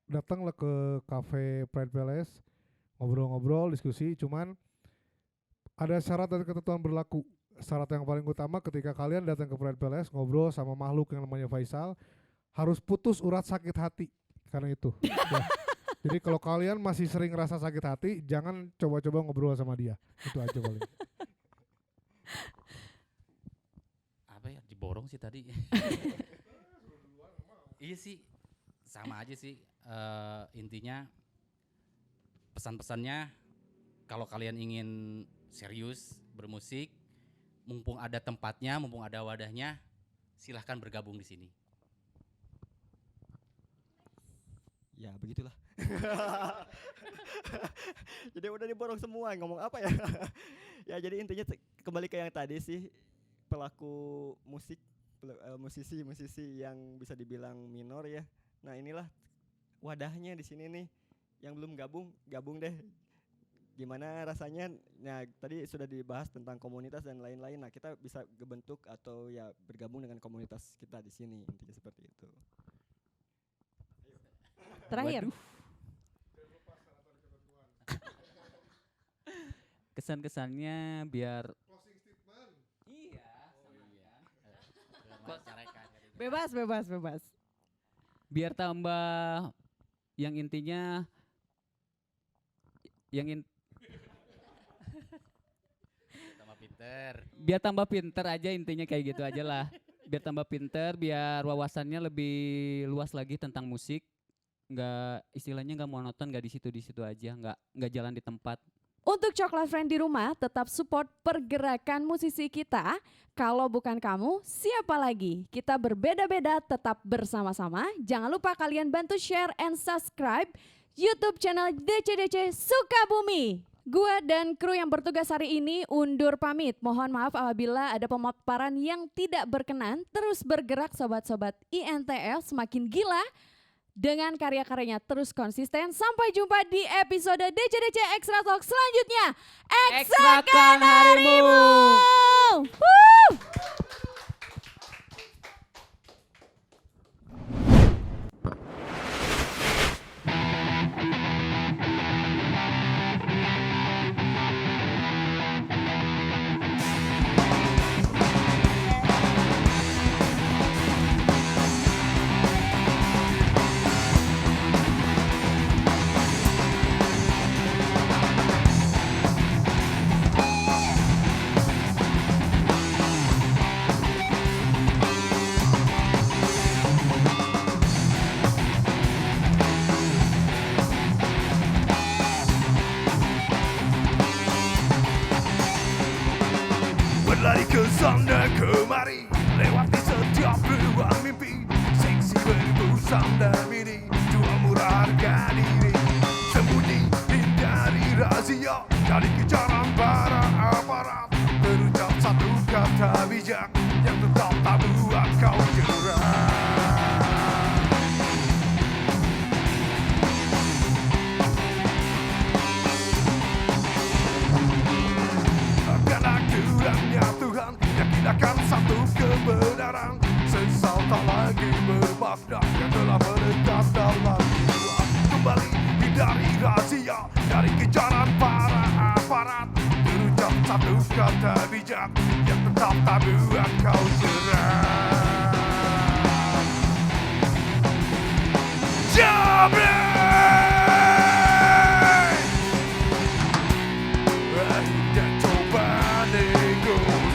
datanglah ke cafe Pride Palace, ngobrol-ngobrol, diskusi, cuman ada syarat dan ketentuan berlaku. Syarat yang paling utama ketika kalian datang ke Pride Palace ngobrol sama makhluk yang namanya Faisal, harus putus urat sakit hati karena itu. Ya. Jadi kalau kalian masih sering rasa sakit hati, jangan coba-coba ngobrol sama dia. Itu aja paling. Apa ya, diborong sih tadi. Iya sih, sama aja sih. Intinya pesan-pesannya kalau kalian ingin serius bermusik, mumpung ada tempatnya, mumpung ada wadahnya, silahkan bergabung di sini. Ya begitulah. Jadi udah diborong semua, ngomong apa ya? Ya jadi intinya kembali ke yang tadi sih, pelaku musik, musisi yang bisa dibilang minor ya. Nah inilah wadahnya di sini nih. Yang belum gabung deh. Gimana rasanya? Nah tadi sudah dibahas tentang komunitas dan lain-lain. Nah kita bisa bentuk atau ya bergabung dengan komunitas kita di sini, intinya seperti itu. Terakhir. Kesan-kesannya biar Bebas. biar tambah yang intinya Sama pinter. biar tambah pinter aja, intinya kayak gitu aja lah. Biar tambah pinter, biar wawasannya lebih luas lagi tentang musik. Istilahnya nggak monoton, nggak di situ aja, nggak jalan di tempat. Untuk Coklat Friend di rumah, tetap support pergerakan musisi kita. Kalau bukan kamu, siapa lagi? Kita berbeda-beda, tetap bersama-sama. Jangan lupa kalian bantu share and subscribe YouTube channel DC-DC Sukabumi. Gua dan kru yang bertugas hari ini undur pamit. Mohon maaf apabila ada pemaparan yang tidak berkenan. Terus bergerak sobat-sobat INTF, semakin gila dengan karya-karyanya, terus konsisten. Sampai jumpa di episode DC-DC Extra Talk selanjutnya. Ekstrakan harimu. Woo! Berlari ke sana kemari, lewati setiap ruang mimpi. Seksi berbusana mini, jual murah harga diri. Sembunyi hindari razia, dari kejaran para aparat. Berucap satu kata bijak, yang tetap tak buat kau jerah. Karena kurangnya Tuhan, yakin akan satu kebenaran. Sesal tak lagi bermakna yang telah melekat dalam jiwa. Kembali hindari razia, dari kejaran para aparat. Terucap satu kata bijak yang tetap tak buat kau jerah. Jabret! Akhirnya coba negosiasi,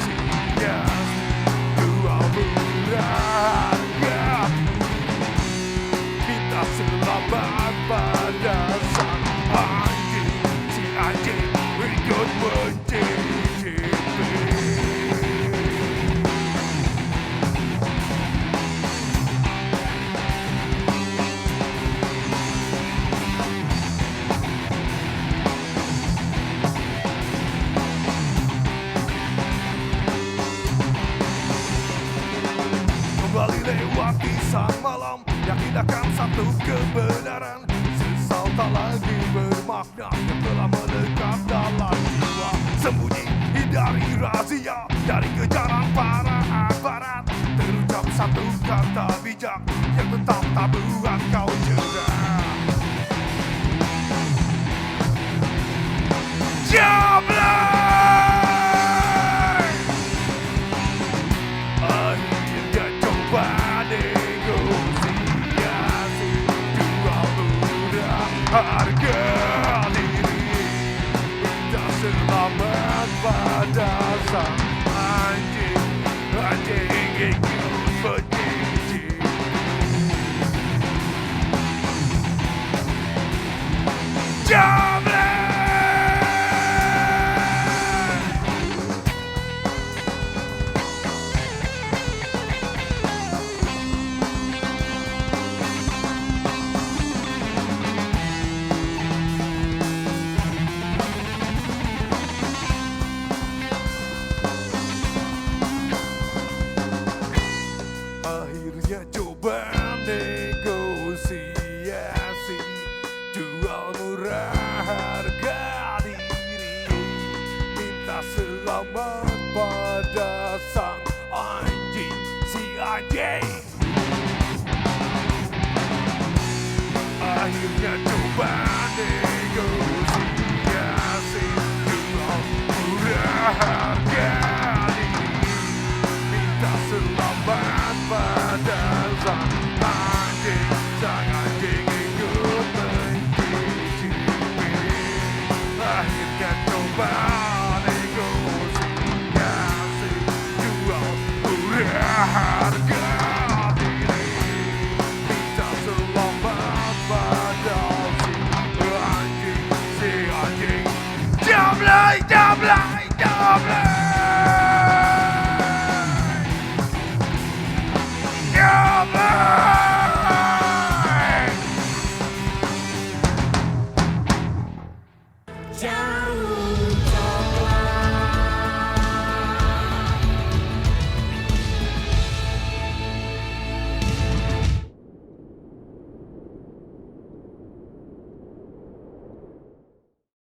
jual murah harga, minta selamat pada sang anjing. Si anjing ikut mencicipi. Kembali lewati sang malam yang indahkan satu kebenaran. Sesal tak lagi bermakna yang telah melekat dalam jiwa. Sembunyi hindari razia, dari kejaran para aparat. Terucap satu kata bijak yang tetap tak buat kau jerah. Jabret! Akhirnya coba negosiasi, jual murah harga diri, minta selamat pada sang anjing. Anjing ikut mencicipi. Jabret! Akhirnya coba negosiasi, jual murah harga diri, minta selamat pada sang anjing. Si anjing akhirnya coba negosiasi, jual murah harga diri, minta selamat pada sang anjing. Sang anjing ikut mencicipi. Akhirnya coba negosiasi, jual murah harga